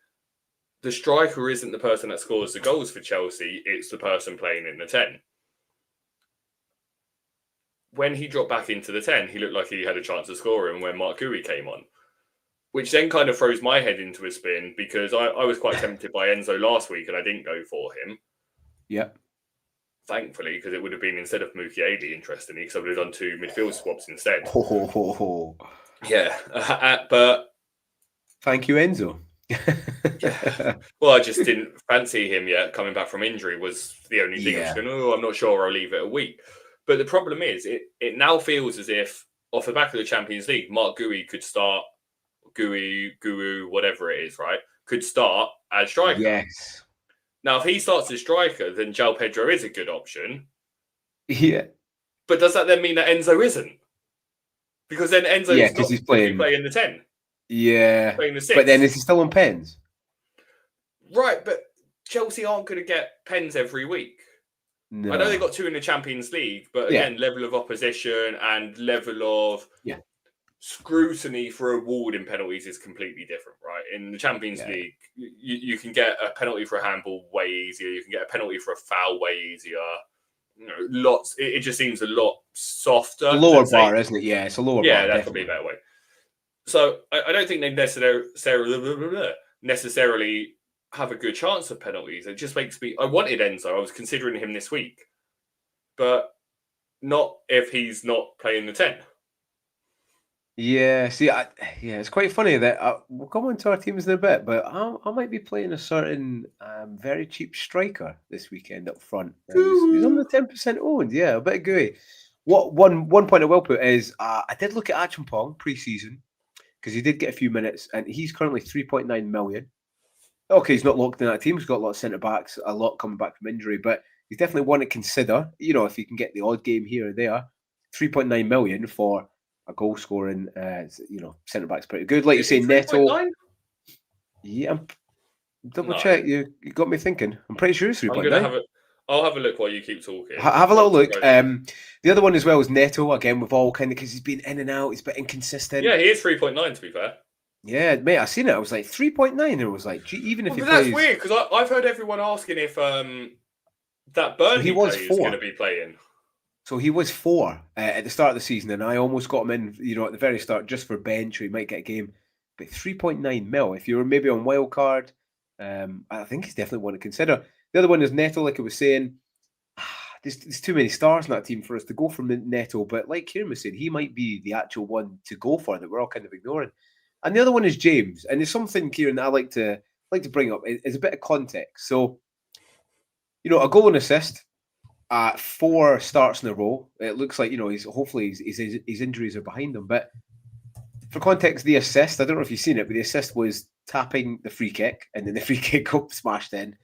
The striker isn't the person that scores the goals for Chelsea. It's the person playing in the 10. When he dropped back into the 10, he looked like he had a chance of scoring when Mark Gui came on. Which then kind of throws my head into a spin, because I was quite tempted by Enzo last week and I didn't go for him. Yeah. Thankfully, because it would have been instead of Mukiele, interestingly, because I would have done 2 midfield swaps instead. Yeah. But thank you, Enzo. Well, I just didn't fancy him yet. Coming back from injury was the only thing. I was going, I'm not sure, I'll leave it a week. But the problem is, it now feels as if, off the back of the Champions League, Mark Gui could start, Guru, whatever it is, right? Could start as striker. Yes. Now, if he starts as striker, then João Pedro is a good option. Yeah. But does that then mean that Enzo isn't? Because then Enzo's not he's playing the 10. Yeah. Playing the 6. But then is he still on pens? Right, but Chelsea aren't going to get pens every week. No. I know they got 2 in the Champions League, but again, level of opposition and level of scrutiny for awarding penalties is completely different, right? In the Champions League, you can get a penalty for a handball way easier. You can get a penalty for a foul way easier. Lots. It just seems a lot softer. A lower bar, isn't it? Yeah, it's a lower bar. Yeah, that's probably a better way. So I don't think they necessarily have a good chance of penalties. It just makes me... I wanted Enzo. I was considering him this week. But not if he's not playing the 10. Yeah, see, it's quite funny that we'll come on to our teams in a bit, but I might be playing a certain very cheap striker this weekend up front. He's on the 10% owned, a bit gooey. One point I will put is I did look at Achampong pre-season, because he did get a few minutes, and he's currently 3.9 million. Okay, he's not locked in that team. He's got a lot of centre-backs, a lot coming back from injury, but he's definitely one to consider, if he can get the odd game here or there. 3.9 million for a goal-scoring, centre-back's pretty good. Like you say, Neto. Yeah, double-check. You got me thinking. I'm pretty sure it's 3.9. I'll have a look while you keep talking. Have a little look. The other one as well is Neto, again, with all kind of, because he's been in and out, he's a bit inconsistent. Yeah, he is 3.9, to be fair. Yeah, mate, I seen it. I was like 3.9, and it was like, gee, even if he plays... That's weird, because I've heard everyone asking if that Burnley player is going to be playing. So he was 4 at the start of the season, and I almost got him in, at the very start, just for bench, or he might get a game. But 3.9 mil, if you're maybe on wildcard, I think he's definitely one to consider. The other one is Neto, like I was saying. There's too many stars in that team for us to go from Neto, but like Kieran was saying, he might be the actual one to go for that we're all kind of ignoring. And the other one is James, and there's something, Kieran, that I like to bring up. It's a bit of context. So, a goal and assist at 4 starts in a row. It looks like his injuries are behind him. But for context, the assist, I don't know if you've seen it, but the assist was tapping the free kick, and then the free kick got smashed in,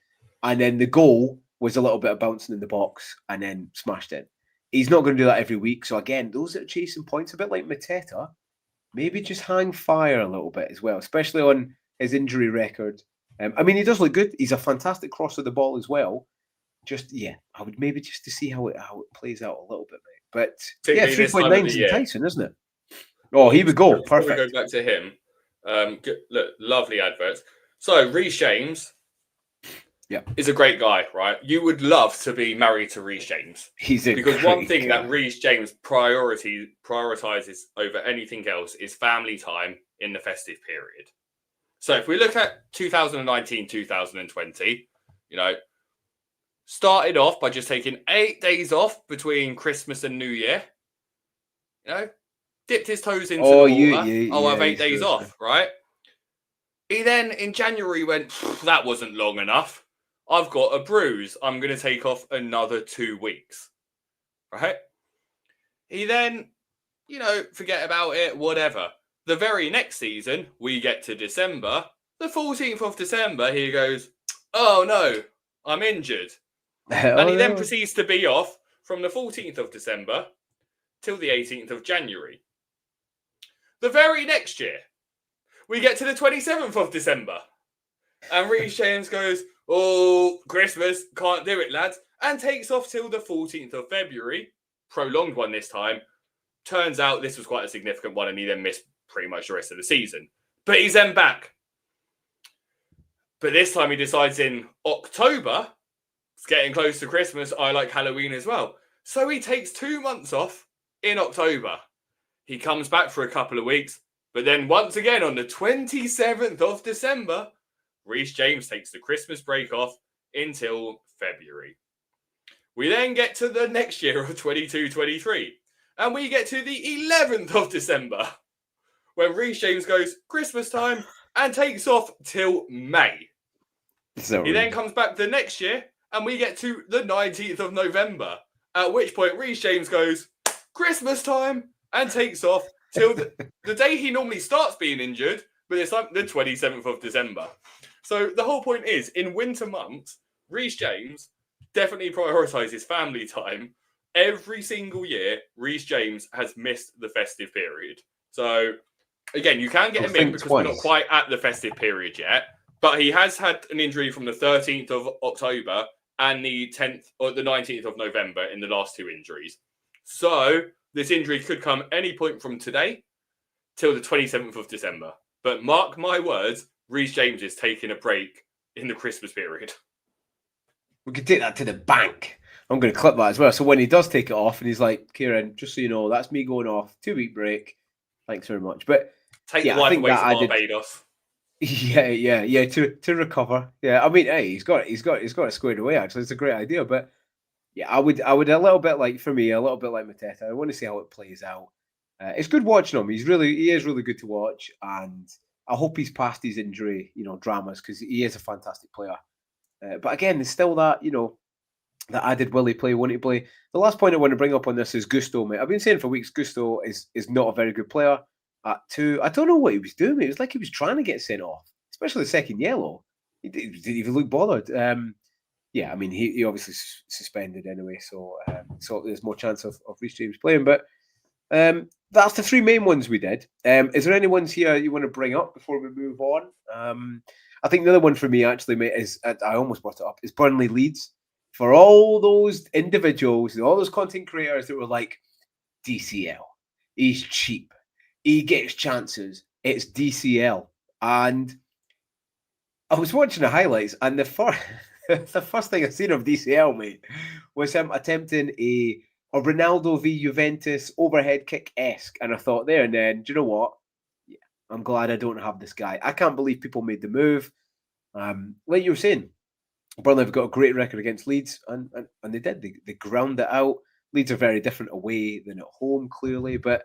and then the goal was a little bit of bouncing in the box and then smashed in. He's not going to do that every week. So again, those that are chasing points, a bit like Mateta, maybe just hang fire a little bit as well, especially on his injury record. I mean, he does look good. He's a fantastic crosser of the ball as well. I would maybe just to see how it plays out a little bit, mate. But 3.9 is enticing, isn't it? Oh, here we go. Perfect. We go back to him. Look, lovely adverts. So Reece James, is a great guy, right? You would love to be married to Reece James. Because one thing that Reece James prioritizes over anything else is family time in the festive period. So if we look at 2019, 2020, started off by just taking 8 days off between Christmas and New Year. Dipped his toes into the water. I'll have 8 days off, right? He then in January went, that wasn't long enough. I've got a bruise. I'm going to take off another 2 weeks, right? He then, forget about it, whatever. The very next season, we get to December. The 14th of December, he goes, oh no, I'm injured. And he then proceeds to be off from the 14th of December till the 18th of January. The very next year, we get to the 27th of December. And Reece James goes, oh, Christmas, can't do it, lads. And takes off till the 14th of February. Prolonged one this time. Turns out this was quite a significant one and he then missed pretty much the rest of the season. But he's then back. But this time he decides in October, it's getting close to Christmas, I like Halloween as well. So he takes 2 months off in October. He comes back for a couple of weeks. But then once again on the 27th of December, Reece James takes the Christmas break off until February. We then get to the next year of 22-23. And we get to the 11th of December. When Reece James goes Christmas time and takes off till May. He then comes back the next year and we get to the 19th of November. At which point Reece James goes Christmas time and takes off till the day he normally starts being injured, but it's like the 27th of December. So the whole point is, in winter months, Reece James definitely prioritises family time. Every single year, Reece James has missed the festive period. So, again, you can get him in because we're not quite at the festive period yet. But he has had an injury from the 13th of October and the 10th or the 19th of November in the last two injuries. So, this injury could come any point from today till the 27th of December. But mark my words, Reece James is taking a break in the Christmas period. We could take that to the bank. I'm going to clip that as well. So when he does take it off and he's like, Kieran, just so you know, that's me going off. 2 week break. Thanks very much. But take the wife away to Barbados. Yeah. To recover. Yeah, I mean, hey, he's got it squared away. Actually, it's a great idea. But yeah, I would a little bit like Mateta. I want to see how it plays out. It's good watching him. He is really good to watch, and I hope he's past his injury, dramas, because he is a fantastic player. But again, there's still that, that added will he play, won't he play? The last point I want to bring up on this is Gusto, mate. I've been saying for weeks, Gusto is not a very good player. I don't know what he was doing. It was like he was trying to get sent off, especially the second yellow. He didn't even look bothered. Yeah, I mean, he obviously suspended anyway, so there's more chance of Reece James playing. But that's the three main ones we did. Is there any ones here you want to bring up before we move on? I think the other one for me, actually, mate, is I almost brought it up, is Burnley Leeds. For all those individuals, all those content creators that were like, DCL, he's cheap, he gets chances, it's DCL. And I was watching the highlights, and the first thing I seen of DCL, mate, was him attempting a Ronaldo v Juventus overhead kick-esque. And I thought there and then, do you know what? Yeah, I'm glad I don't have this guy. I can't believe people made the move. Like you were saying, Burnley have got a great record against Leeds, and they did. They ground it out. Leeds are very different away than at home, clearly. But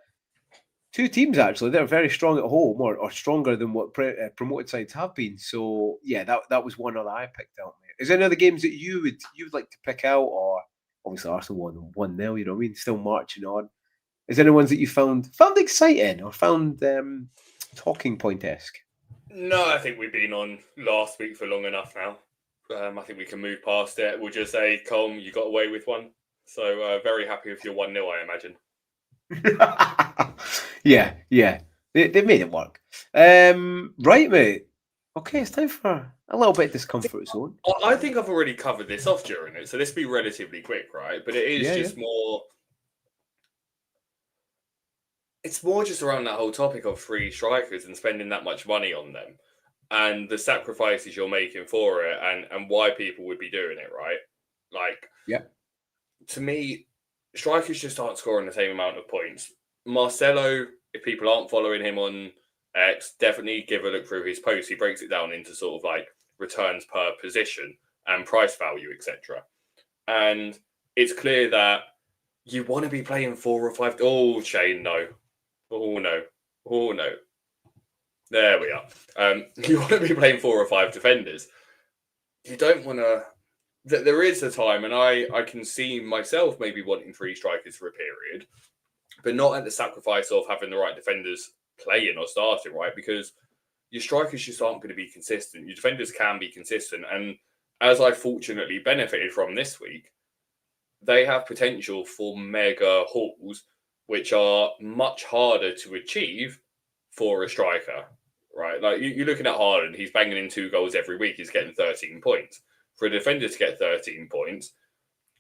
two teams, actually, that are very strong at home, or stronger than what promoted sides have been. So, yeah, that was one other I picked out, mate. Is there any other games that you would like to pick out? Or obviously Arsenal won 1-0, you know what I mean? Still marching on. Is there any ones that you found exciting or found talking point-esque? No, I think we've been on last week for long enough now. I think we can move past it. We'll just say, Colm, you got away with one. So very happy with your 1-0, I imagine. Yeah. They made it work. Right, mate. Okay, it's time for a little bit of discomfort zone. I think I've already covered this off during it, so this will be relatively quick, right? But it is just more. It's more just around that whole topic of free strikers and spending that much money on them, and the sacrifices you're making for it, and why people would be doing it, right? Like, to me, strikers just aren't scoring the same amount of points. Marcelo, if people aren't following him on X, definitely give a look through his posts. He breaks it down into sort of like returns per position and price value, etc. And it's clear that you want to be playing 4 or 5. Oh, Shane, no. Oh, no. Oh, no. There we are. You want to be playing 4 or 5 defenders. You don't want to. There is a time, and I can see myself maybe wanting 3 strikers for a period, but not at the sacrifice of having the right defenders playing or starting, right? Because your strikers just aren't going to be consistent. Your defenders can be consistent. And as I fortunately benefited from this week, they have potential for mega hauls, which are much harder to achieve for a striker, right? Like you're looking at Haaland, he's banging in 2 goals every week. He's getting 13 points. For a defender to get 13 points,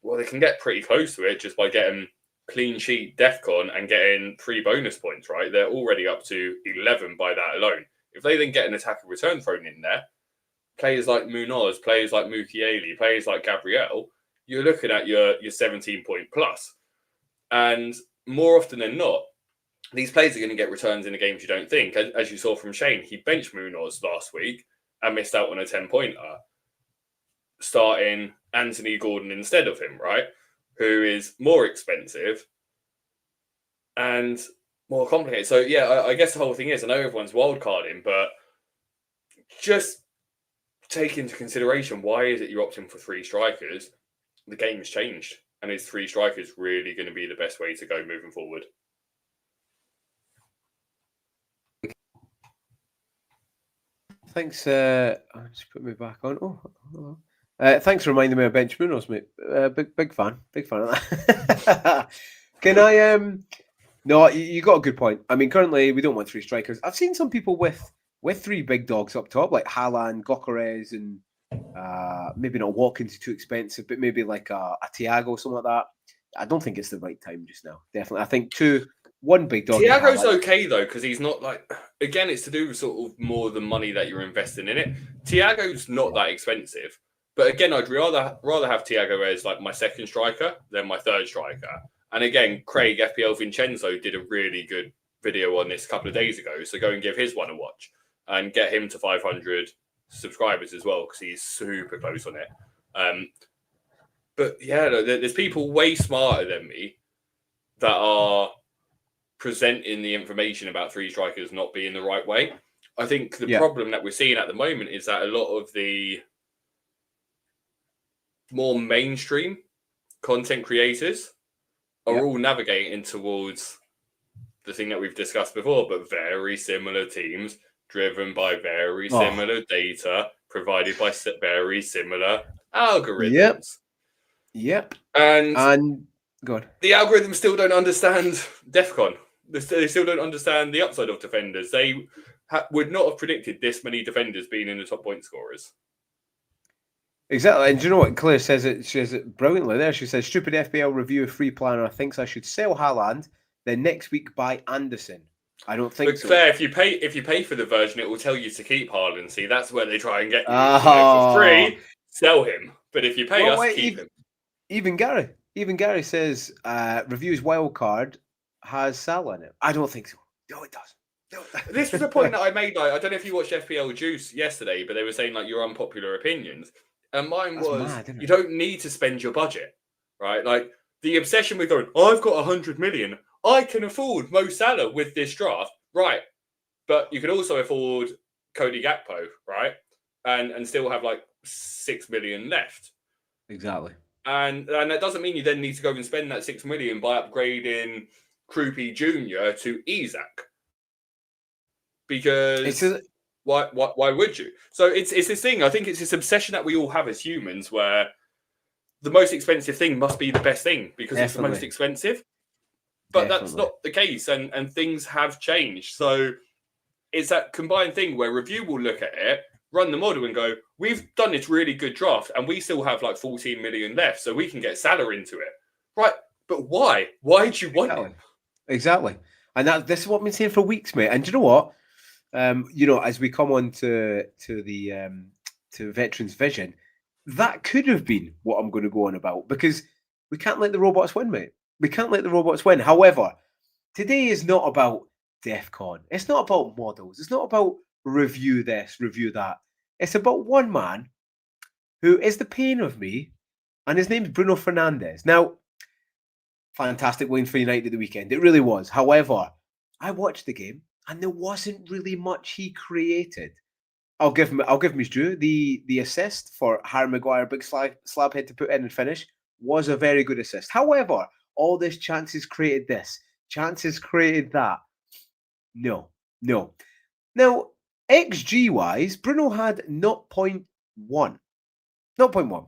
well, they can get pretty close to it just by getting clean sheet DEFCON and getting 3 bonus points, right? They're already up to 11 by that alone. If they then get an attack and return thrown in there, players like Munoz, players like Mukiele, players like Gabriel, you're looking at your 17 point plus. And more often than not, these players are going to get returns in the games you don't think. As you saw from Shane, he benched Munoz last week and missed out on a 10-pointer, starting Anthony Gordon instead of him, right? Who is more expensive and more complicated. So, yeah, I guess the whole thing is, I know everyone's wildcarding, but just take into consideration, why is it you're opting for 3 strikers? The game's changed. And is 3 strikers really going to be the best way to go moving forward? Thanks. I'll just put me back on. Thanks for reminding me of Bench Munoz, mate. Big fan of that. Can I? No, you got a good point. I mean, currently we don't want 3 strikers. I've seen some people with 3 big dogs up top, like Haaland, Gyökeres, and maybe not Watkins too expensive, but maybe like a Thiago, something like that. I don't think it's the right time just now. Definitely, I think 1 big dog. Thiago's okay though, because he's not like, again, it's to do with sort of more the money that you're investing in it. Thiago's not that expensive, but again, I'd rather have Thiago as like my 2nd striker than my 3rd striker. And again, Craig FPL Vincenzo did a really good video on this a couple of days ago, so go and give his one a watch and get him to 500 subscribers as well, because he's super close on it. But yeah, there's people way smarter than me that are presenting the information about 3 strikers not being the right way. I think the problem that we're seeing at the moment is that a lot of the more mainstream content creators are all navigating towards the thing that we've discussed before, but very similar teams driven by very similar data provided by very similar algorithms. Yep. And go on. The algorithms still don't understand DEFCON. They still don't understand the upside of defenders. They would not have predicted this many defenders being in the top point scorers. Exactly. And do you know what? Claire says it? She says it brilliantly there. She says, stupid FPL review free planner thinks I should sell Haaland, then next week buy Anderson. I don't think so. Claire, if you pay for the version, it will tell you to keep Haaland. See, that's where they try and get you. For free, sell him. But if you pay us, keep him. Even Gary says reviews wildcard has Salah in it. I don't think so. No, it doesn't. This was a point that I made. Like, I don't know if you watched FPL Juice yesterday, but they were saying like your unpopular opinions. And mine was, you don't need to spend your budget, right? Like the obsession with going, I've got 100 million. I can afford Mo Salah with this draft, right? But you can also afford Cody Gakpo, right? And still have like 6 million left. Exactly. And that doesn't mean you then need to go and spend that 6 million by upgrading Krupi Jr. to Isak. Because Why would you? So it's this thing. I think it's this obsession that we all have as humans, where the most expensive thing must be the best thing because it's the most expensive. But that's not the case, and things have changed. So it's that combined thing where review will look at it, run the model, and go, "We've done this really good draft, and we still have like 14 million left, so we can get Salah into it." Right? But why? Why do you want it? Exactly. And this is what I've been saying for weeks, mate. And do you know what? As we come on to Veterans Vision, that could have been what I'm going to go on about, because we can't let the robots win, mate. We can't let the robots win. However, today is not about DEFCON. It's not about models. It's not about review this, review that. It's about one man who is the pain of me, and his name's Bruno Fernandes. Now, fantastic win for United at the weekend. It really was. However, I watched the game, and there wasn't really much he created. I'll give him his due. The assist for Harry Maguire, big slab head to put in and finish, was a very good assist. However, all this chances created this, chances created that. No. Now, XG wise, Bruno had 0.1. 0.1.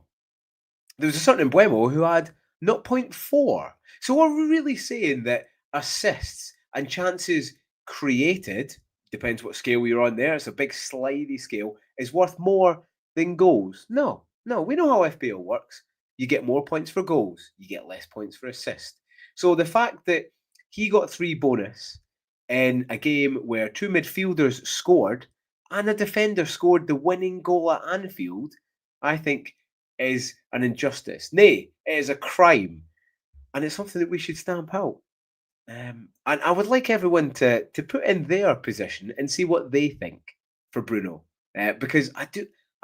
There was a certain Embuemo who had 0.4. So we're really saying that assists and chances created, depends what scale you're on there, it's a big slidey scale, is worth more than goals. No, we know how FPL works. You get more points for goals, you get less points for assists. So the fact that he got 3 bonus in a game where 2 midfielders scored and a defender scored the winning goal at Anfield, I think is an injustice. Nay, it is a crime. And it's something that we should stamp out. And I would like everyone to put in their position and see what they think for Bruno. Because I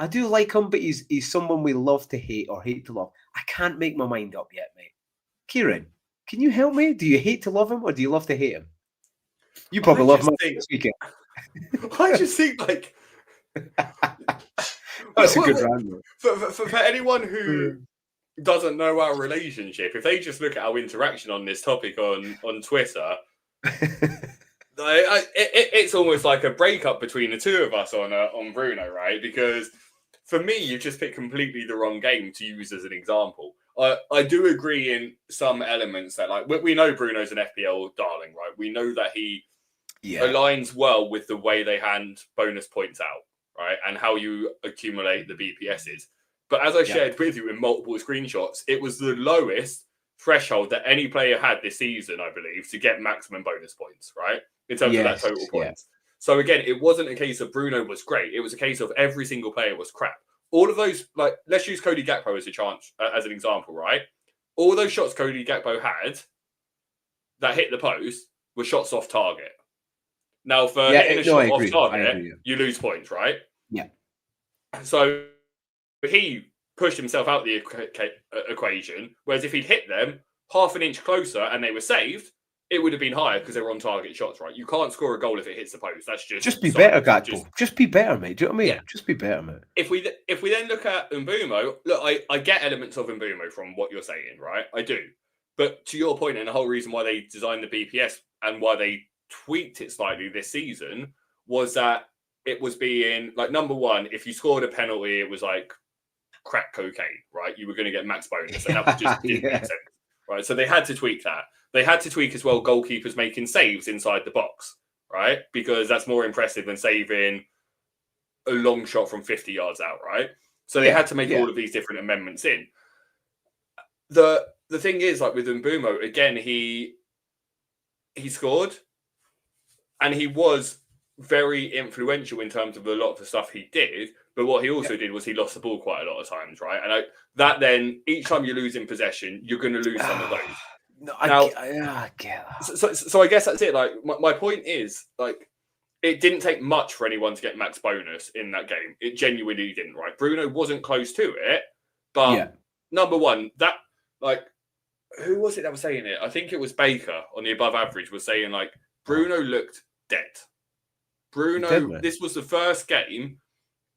do like him, but he's someone we love to hate or hate to love. I can't make my mind up yet, mate. Kieran, can you help me? Do you hate to love him or do you love to hate him? You probably love him this weekend. I just think like that's a good round. For anyone who doesn't know our relationship, if they just look at our interaction on this topic on Twitter, it's almost like a breakup between the two of us on Bruno, right? Because for me, you just picked completely the wrong game to use as an example. I do agree in some elements that, like, we know Bruno's an FPL darling, right? We know that he aligns well with the way they hand bonus points out, right? And how you accumulate the BPSs. But as I shared with you in multiple screenshots, it was the lowest threshold that any player had this season, I believe, to get maximum bonus points, right? In terms of that total points. So again, it wasn't a case of Bruno was great. It was a case of every single player was crap. All of those, like, let's use Cody Gakpo as an example, right? All those shots Cody Gakpo had that hit the post were shots off target. Now, for hitting a shot off target, you lose points, right? Yeah. So he pushed himself out the equation, whereas if he'd hit them half an inch closer and they were saved, it would have been higher because they were on target shots, right? You can't score a goal if it hits the post. That's just be better, Gakpo. Just be better, mate. Do you know what I mean? Yeah. Just be better, mate. If we then look at Mbeumo, look, I get elements of Mbeumo from what you're saying, right? I do. But to your point, and the whole reason why they designed the BPS and why they tweaked it slightly this season was that it was being, like, number one, if you scored a penalty, it was like crack cocaine, right? You were going to get max bonus, and that just didn't make sense, right? So they had to tweak that. They had to tweak as well goalkeepers making saves inside the box, right? Because that's more impressive than saving a long shot from 50 yards out, right? So they had to make all of these different amendments in. The thing is, like with Mbeumo, again, he scored, and he was very influential in terms of a lot of the stuff he did. But what he also did was he lost the ball quite a lot of times, right? And that then, each time you lose in possession, you're going to lose some of those. No, I get that. So I guess that's it. Like, my point is, like, it didn't take much for anyone to get max bonus in that game. It genuinely didn't, right? Bruno wasn't close to it, but number one, that, like, who was it that was saying it? I think it was Baker on the above average was saying, like, Bruno looked dead. Bruno, this was the first game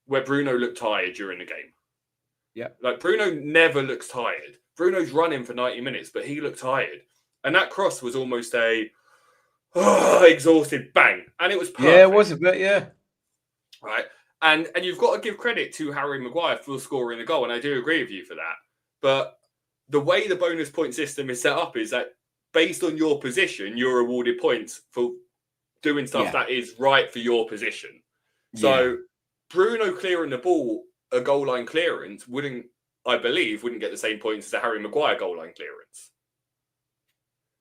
where Bruno looked tired during the game. Yeah. Like, Bruno never looks tired. Bruno's running for 90 minutes, but he looked tired. And that cross was almost a exhausted bang. And it was perfect. Yeah, it was a bit, right? And you've got to give credit to Harry Maguire for scoring the goal, and I do agree with you for that. But the way the bonus point system is set up is that based on your position, you're awarded points for doing stuff that is right for your position. So Bruno clearing the ball, a goal line clearance, wouldn't get the same points as a Harry Maguire goal line clearance.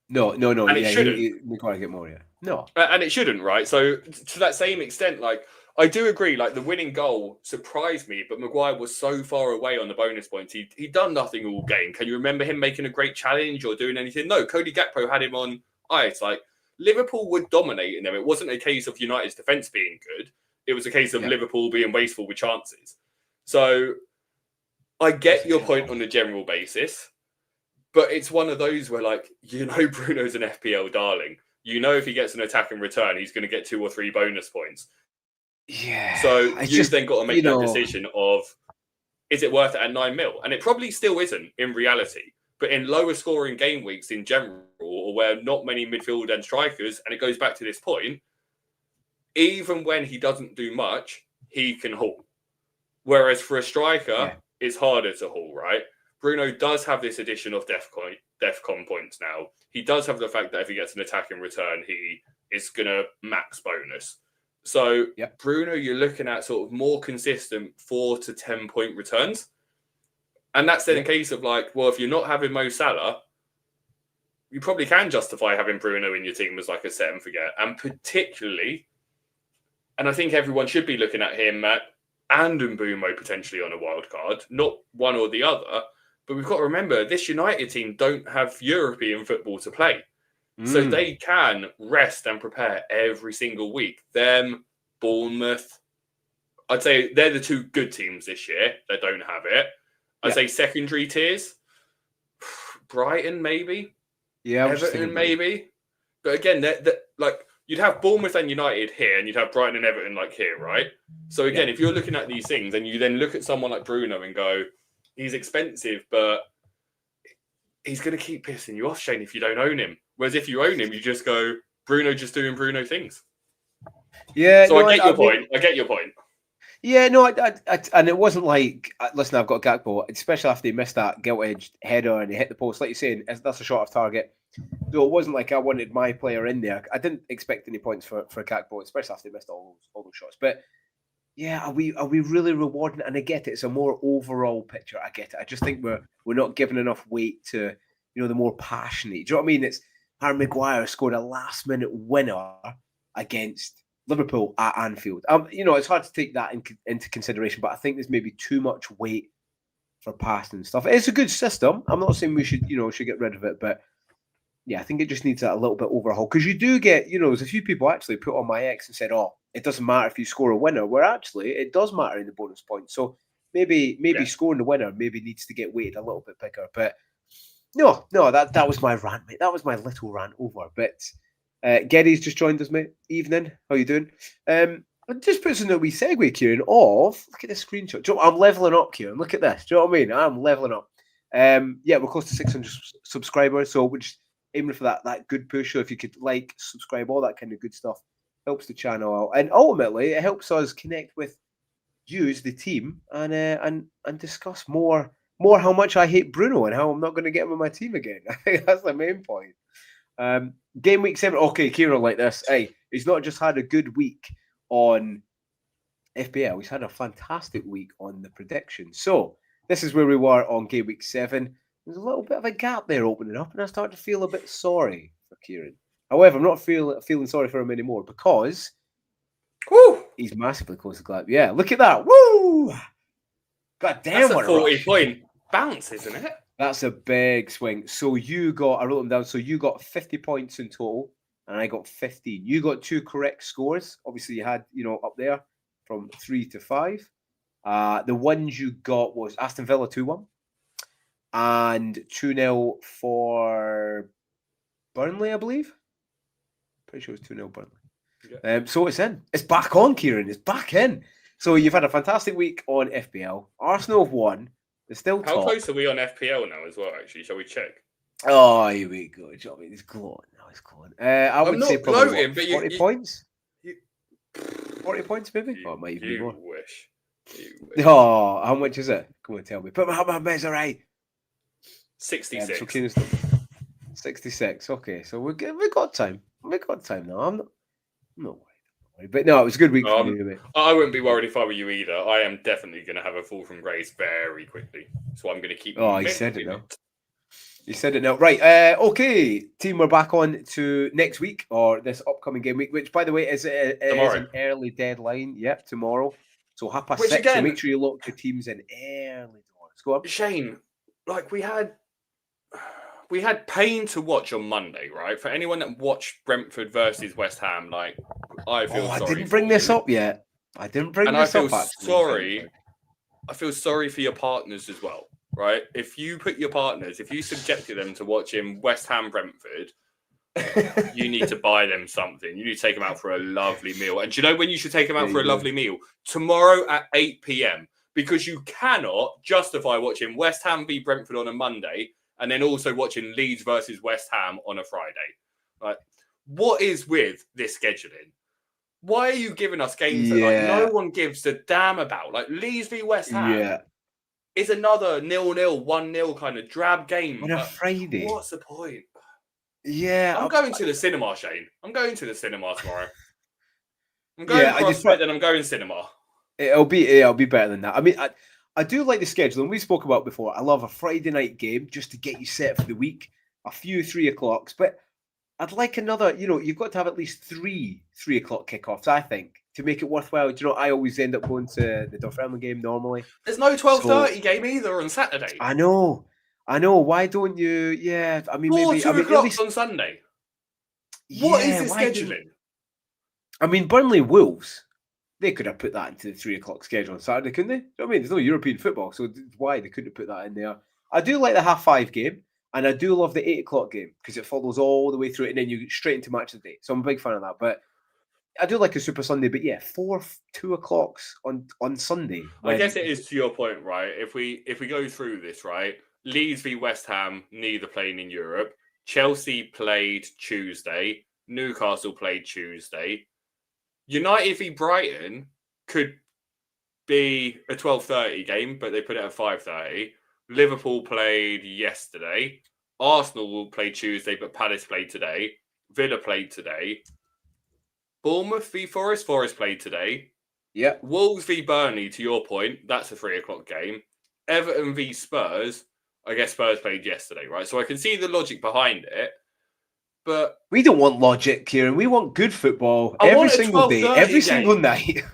No. And it shouldn't. Maguire get more, No. And it shouldn't, right? So to that same extent, like, I do agree, like, the winning goal surprised me, but Maguire was so far away on the bonus points. He'd done nothing all game. Can you remember him making a great challenge or doing anything? No, Cody Gakpo had him on ice. Like, Liverpool were dominating them. It wasn't a case of United's defence being good. It was a case of Liverpool being wasteful with chances. So I get your point on the general basis, but it's one of those where, like, Bruno's an FPL darling. If he gets an attack and return, he's going to get 2 or 3 bonus points. Yeah. So you've then got to make that decision of, is it worth it at 9 mil? And it probably still isn't in reality. But in lower scoring game weeks in general, or where not many midfield and strikers, and it goes back to this point, even when he doesn't do much, he can haul. Whereas for a striker, it's harder to haul, right? Bruno does have this addition of DEFCON points now. He does have the fact that if he gets an attack in return, he is going to max bonus. So Bruno, you're looking at sort of more consistent 4 to 10 point returns. And that's then a case of, like, well, if you're not having Mo Salah, you probably can justify having Bruno in your team as like a set and forget. And particularly, and I think everyone should be looking at him and Mbeumo potentially on a wild card, not one or the other. But we've got to remember, this United team don't have European football to play. So they can rest and prepare every single week. Them, Bournemouth, I'd say they're the 2 good teams this year that don't have it. I'd say secondary tiers, Brighton maybe, Everton maybe. But again, like, you'd have Bournemouth and United here, and you'd have Brighton and Everton like here, right? So again, if you're looking at these things, and you then look at someone like Bruno and go, he's expensive, but he's going to keep pissing you off, Shane, if you don't own him. Whereas if you own him, you just go, Bruno just doing Bruno things. Yeah. So I get your point. Yeah, no, and it wasn't like, listen, I've got Gakpo, especially after he missed that gilt-edged header and he hit the post. Like you're saying, that's a short of target. So it wasn't like I wanted my player in there. I didn't expect any points for Gakpo, especially after he missed all those shots. But yeah, are we really rewarding it? And I get it. It's a more overall picture. I get it. I just think we're not giving enough weight to, the more passionate. Do you know what I mean? It's Harry Maguire scored a last-minute winner against Liverpool at Anfield. It's hard to take that into consideration, but I think there's maybe too much weight for passing and stuff. It's a good system. I'm not saying we should get rid of it, but yeah, I think it just needs a little bit overhaul, because you do get, there's a few people actually put on my X and said, oh, it doesn't matter if you score a winner, where actually it does matter in the bonus points. So maybe scoring the winner maybe needs to get weighted a little bit bigger. But no, that was my rant, mate. That was my little rant over. But Geddy's just joined us, mate. Evening. How you doing? Just put in a wee segue, Kieran, of, look at this screenshot. Do you know, I'm leveling up, Kieran. Look at this. Do you know what I mean? I'm leveling up. We're close to 600 subscribers, so we're just aiming for that good push. So if you could like, subscribe, all that kind of good stuff, helps the channel out. And ultimately, it helps us connect with you, the team, and discuss more how much I hate Bruno and how I'm not going to get him on my team again. I think that's the main point. Game week 7. Okay, Kieran, like this. Hey, he's not just had a good week on FPL. He's had a fantastic week on the predictions. So this is where we were on game week 7. There's a little bit of a gap there opening up, and I start to feel a bit sorry for Kieran. However, I'm not feeling sorry for him anymore, because he's massively close to gap. Yeah, look at that. Woo! God damn, that's a 40-point bounce, isn't it? That's a big swing. So I wrote them down. So you got 50 points in total, and I got 15. You got 2 correct scores. Obviously, you had, up there from 3 to 5. The ones you got was Aston Villa 2-1 and 2-0 for Burnley, I believe. Pretty sure it's 2-0 Burnley. Yeah. So it's in. It's back on, Kieran. It's back in. So you've had a fantastic week on FPL. Arsenal have won. They're still top. How close are we on FPL now as well, actually? Shall we check? Oh, here we go. It's glowing. Now it's glowing. I would say probably gloating, 40 points. 40 points, maybe? Or it might even be You more. wish. You wish. Oh, how much is it? Come on, tell me. Put my bets all right. 66. So Kieran's 66. Okay, so we got time. We got time now. I'm not worried. But no, it was a good week for me, mate. I wouldn't be worried if I were you either. I am definitely going to have a fall from grace very quickly. So I'm going to keep. Oh, he said it now. He said it now. Right. Okay, team, we're back on to next week or this upcoming game week, which, by the way, is an early deadline. Yep, tomorrow. So 6:30. Again, so make sure you lock your teams in early doors. Go on. Shane, like we had pain to watch on Monday, right? For anyone that watched Brentford versus West Ham, like I feel sorry. I didn't bring this up yet. I didn't bring this up. I feel sorry for your partners as well, right? If you subjected them to watching West Ham Brentford, you need to buy them something. You need to take them out for a lovely meal. And do you know when you should take them out for a lovely meal? Tomorrow at 8 p.m. Because you cannot justify watching West Ham v Brentford on a Monday and then also watching Leeds versus West Ham on a Friday. Like, what is with this scheduling? Why are you giving us games that like no one gives a damn about? Like Leeds v West Ham is another 0-0, 1-0 kind of drab game on a Friday. What's the point? Yeah, I'm going to the cinema, Shane. I'm going to the cinema tomorrow. I'm going CrossFit, then I'm going cinema. It'll be better than that. I mean, I do like the schedule, and we spoke about before. I love a Friday night game just to get you set for the week. A few 3 o'clocks, but I'd like another. You've got to have at least 3 o'clock kickoffs, I think, to make it worthwhile. I always end up going to the Dunfermline game normally. There's no 12:30 game either on Saturday. I know. Why don't you? Yeah, I mean, maybe 2 o'clock on Sunday. What is this scheduling? I mean, Burnley Wolves. They could have put that into the 3 o'clock schedule on Saturday, couldn't they? You know what I mean? There's no European football, so why they couldn't have put that in there? I do like the 5:30 game, and I do love the 8 o'clock game because it follows all the way through it, and then you get straight into match of the day. So I'm a big fan of that. But I do like a Super Sunday. But yeah, 2 o'clocks on Sunday. I guess it is to your point, right? If we go through this, right? Leeds v West Ham, neither playing in Europe. Chelsea played Tuesday. Newcastle played Tuesday. United v Brighton could be a 12:30 game, but they put it at 5:30. Liverpool played yesterday. Arsenal will play Tuesday, but Palace played today. Villa played today. Bournemouth v Forest. Forest played today. Yeah. Wolves v Burnley, to your point, that's a 3 o'clock game. Everton v Spurs. I guess Spurs played yesterday, right? So I can see the logic behind it. But we don't want logic, Kieran. We want good football every single day, every single night.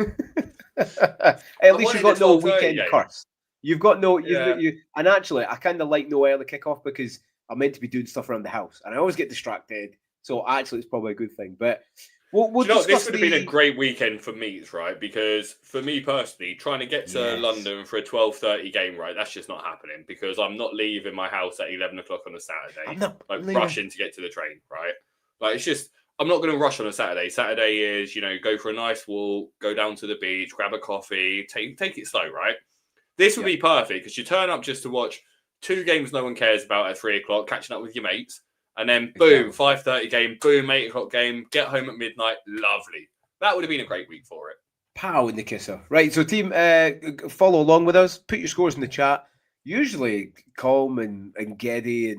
At least you've got no weekend curse. You've got no. And actually, I kind of like no early kickoff because I'm meant to be doing stuff around the house, and I always get distracted. So actually, it's probably a good thing. But this would have been a great weekend for meets, right? Because for me personally, trying to get to London for a 12:30 game, right? That's just not happening because I'm not leaving my house at 11 o'clock on a Saturday. Rushing to get to the train, right? Like it's just I'm not going to rush on a Saturday. Saturday is go for a nice walk, go down to the beach, grab a coffee, take it slow, right? This would be perfect because you turn up just to watch 2 games no one cares about at 3 o'clock, catching up with your mates. And then, boom, 5:30 game, boom, 8 o'clock game, get home at midnight. Lovely. That would have been a great week for it. Pow in the kisser. Right, so team, follow along with us. Put your scores in the chat. Usually, Colm and Geddy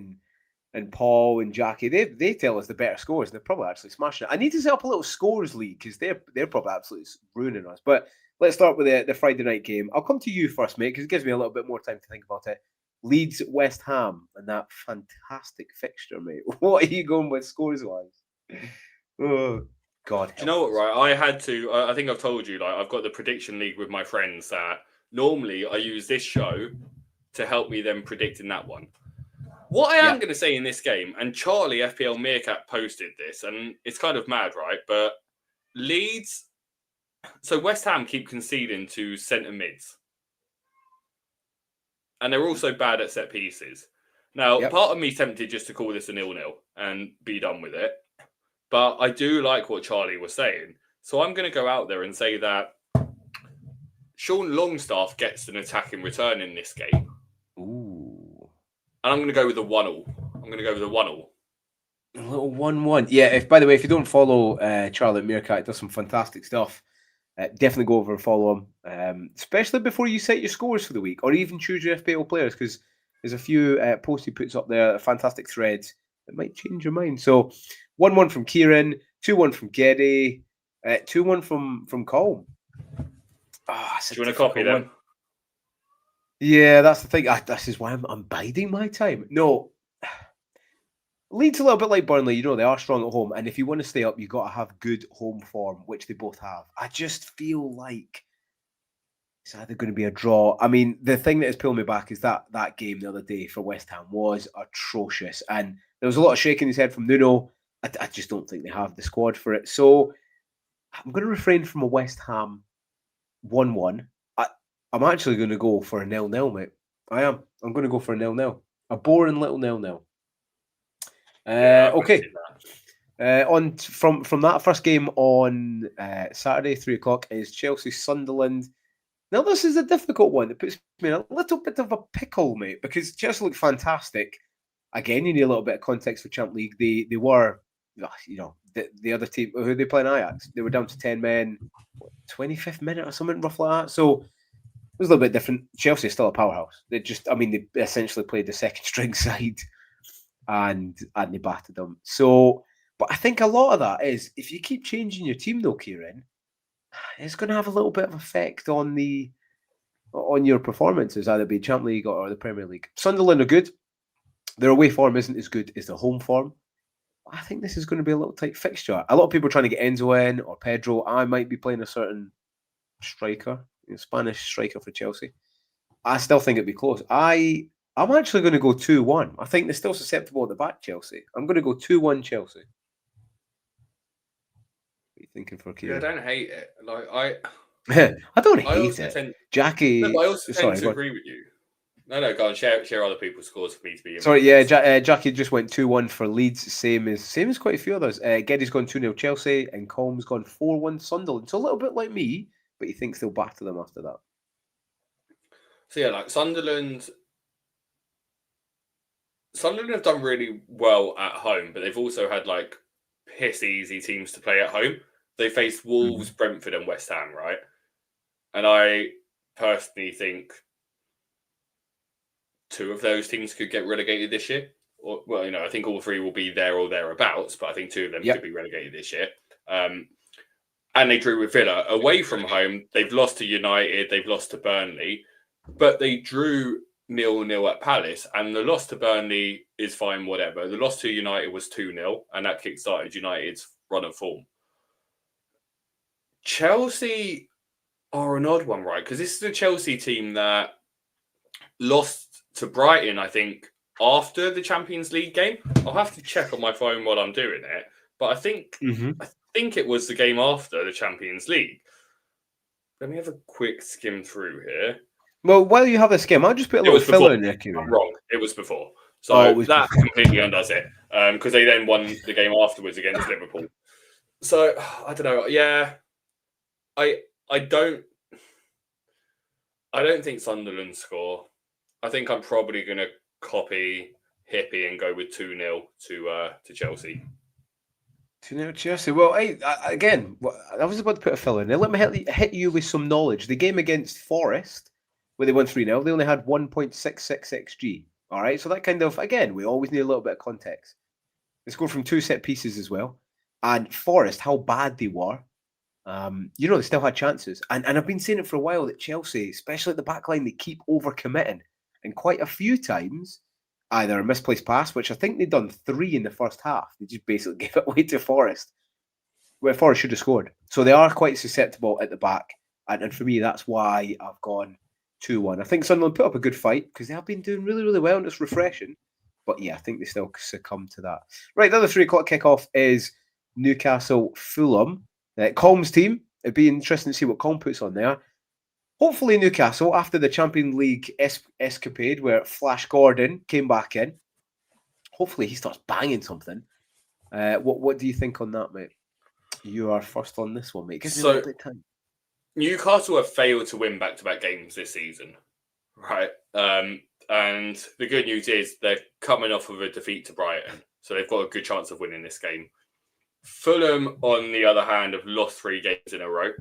and Paul and Jackie, they tell us the better scores. They're probably actually smashing it. I need to set up a little scores league because they're probably absolutely ruining us. But let's start with the Friday night game. I'll come to you first, mate, because it gives me a little bit more time to think about it. Leeds West Ham and that fantastic fixture, mate. What are you going with scores wise? Oh God! Do you know what? Right, I had to. I think I've told you. Like, I've got the prediction league with my friends. That normally I use this show to help me then predict in that one. What I am going to say in this game, and Charlie FPL Meerkat posted this, and it's kind of mad, right? But Leeds. So West Ham keep conceding to centre mids. And they're also bad at set pieces. Now, part of me tempted just to call this a 0-0 and be done with it. But I do like what Charlie was saying. So I'm going to go out there and say that Sean Longstaff gets an attack in return in this game. Ooh. And I'm going to go with a 1-1. A little 1-1. Yeah, by the way, if you don't follow Charlie Meerkat, he does some fantastic stuff. definitely go over and follow him, especially before you set your scores for the week, or even choose your FPL players, because there's a few posts he puts up there, fantastic threads that might change your mind. So 1-1 from Kieran, 2-1 from Geddy, 2-1 from Colm. Do you want to copy them? One. Yeah, that's the thing. This is why I'm biding my time. No, Leeds a little bit like Burnley. You know, they are strong at home, and if you want to stay up, you've got to have good home form, which they both have. I just feel like it's either going to be a draw. I mean, the thing that has pulled me back is that game the other day for West Ham was atrocious, and there was a lot of shaking his head from Nuno. I just don't think they have the squad for it. So I'm going to refrain from a West Ham 1-1. I'm actually going to go for a 0-0, mate. I am. I'm going to go for a 0-0. A boring little 0-0. Okay. On from that first game on Saturday, 3:00 is Chelsea Sunderland. Now this is a difficult one. It puts me in a little bit of a pickle, mate, because Chelsea looked fantastic. Again, you need a little bit of context for Champions League. They were, you know, the other team who they playing Ajax. They were down to 10 men, 25th minute or something, roughly like that. So it was a little bit different. Chelsea is still a powerhouse. They essentially played the second string side, and they battered them. So, but I think a lot of that is if you keep changing your team, though, Kieran, it's going to have a little bit of effect on your performances, either be Champions League or the Premier League. Sunderland are good. Their away form isn't as good as the home form. I think this is going to be a little tight fixture. A lot of people are trying to get Enzo in or Pedro. I might be playing a certain striker, a Spanish striker for Chelsea. I still think it'd be close. I'm actually going to go 2-1. I think they're still susceptible at the back, Chelsea. I'm going to go 2-1 Chelsea. What are you thinking for Kieran? Yeah, I don't hate it. I don't hate it. Jackie. No, but I also tend to agree with you. No, go on. Share other people's scores for me to be. Sorry, yeah, Jackie just went 2-1 for Leeds, same as quite a few others. Geddy's gone 2-0 Chelsea, and Colm's gone 4-1 Sunderland. So a little bit like me, but he thinks they'll batter them after that. So yeah, like Sunderland have done really well at home, but they've also had like piss easy teams to play at home. They faced Wolves, Brentford, and West Ham, right? And I personally think 2 of those teams could get relegated this year. Or, well, you know, I think all 3 will be there or thereabouts, but I think 2 of them could be relegated this year. And they drew with Villa. Away from home, they've lost to United, they've lost to Burnley, but they drew 0-0 at Palace, and the loss to Burnley is fine, whatever. The loss to United was 2-0, and that kick-started United's run of form. Chelsea are an odd one, right? Because this is a Chelsea team that lost to Brighton, I think, after the Champions League game. I'll have to check on my phone while I'm doing it, but I think it was the game after the Champions League. Let me have a quick skim through here. Well, while you have a skim, I'll just put a little filler in there, Kieran. I'm wrong. It was before. So that completely undoes it. Because they then won the game afterwards against Liverpool. So, I don't know. Yeah. I don't think Sunderland score. I think I'm probably going to copy Hippie and go with 2-0 to Chelsea. 2-0 Chelsea. Well, again, I was about to put a filler in there. Let me hit you with some knowledge. The game against Forest, where they won 3-0, they only had 1.66 XG. All right, so that kind of, again, we always need a little bit of context. They scored from 2 set pieces as well. And Forest, how bad they were, you know, they still had chances. And I've been saying it for a while that Chelsea, especially at the back line, they keep overcommitting. And quite a few times, either a misplaced pass, which I think they'd done 3 in the first half. They just basically gave it away to Forest, where Forest should have scored. So they are quite susceptible at the back. And for me, that's why I've gone 2-1. I think Sunderland put up a good fight because they have been doing really, really well, and it's refreshing. But yeah, I think they still succumb to that. Right, the other 3:00 kickoff is Newcastle Fulham. Colm's team. It'd be interesting to see what Colm puts on there. Hopefully Newcastle, after the Champions League escapade where Flash Gordon came back in, hopefully he starts banging something. What do you think on that, mate? You are first on this one, mate. Give me a little bit of time. Newcastle have failed to win back-to-back games this season, right? And the good news is they're coming off of a defeat to Brighton, so they've got a good chance of winning this game. Fulham, on the other hand, have lost 3 games in a row,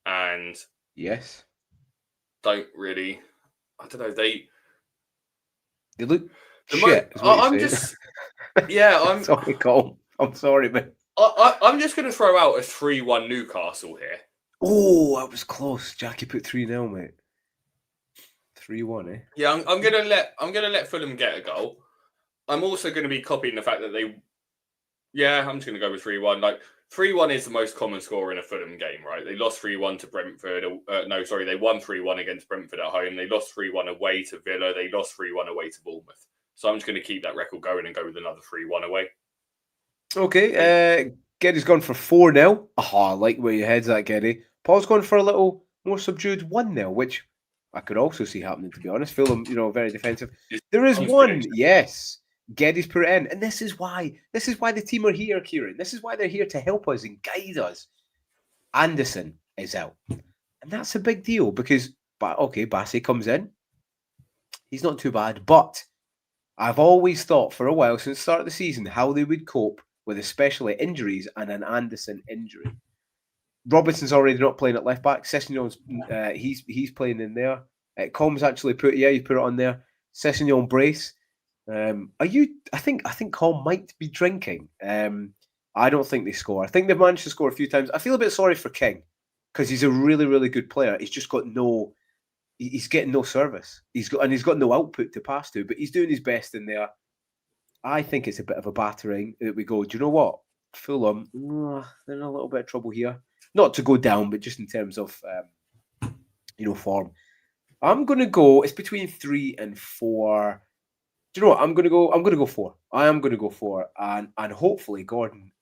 and Yes. don't really. I don't know. They look shit, is what you're I'm saying. just yeah. Sorry, Colm. I'm sorry, man. I'm just going to throw out a 3-1 Newcastle here. Oh, that was close. Jackie put 3-0, mate. 3-1, eh? Yeah, I'm gonna let Fulham get a goal. I'm also going to be copying the fact that I'm just going to go with 3-1. Like 3-1 is the most common score in a Fulham game, right? They lost 3-1 to Brentford. They won 3-1 against Brentford at home. They lost 3-1 away to Villa. They lost 3-1 away to Bournemouth. So I'm just going to keep that record going and go with another 3-1 away. Okay, Geddy's gone for 4-0. I like where your head's at, Geddy. Paul's gone for a little more subdued 1-0, which I could also see happening, to be honest. Fulham, very defensive. There is one, yes. Geddy's put it in. And this is why the team are here, Kieran. This is why they're here to help us and guide us. Anderson is out. And that's a big deal because, Bassey comes in. He's not too bad, but I've always thought for a while since the start of the season how they would cope with especially injuries and an Anderson injury. Robertson's already not playing at left back. Sessegnon's he's playing in there. Combs actually you put it on there. Sessegnon brace. I think Com might be drinking. I don't think they score. I think they've managed to score a few times. I feel a bit sorry for King because he's a really, really good player. He's just got he's getting no service. He's got no output to pass to, but he's doing his best in there. I think it's a bit of a battering that we go, do you know what? Fulham, they're in a little bit of trouble here. Not to go down, but just in terms of form. I'm gonna go. It's between 3 and 4. Do you know what? I'm gonna go 4. I am gonna go 4, and hopefully Gordon.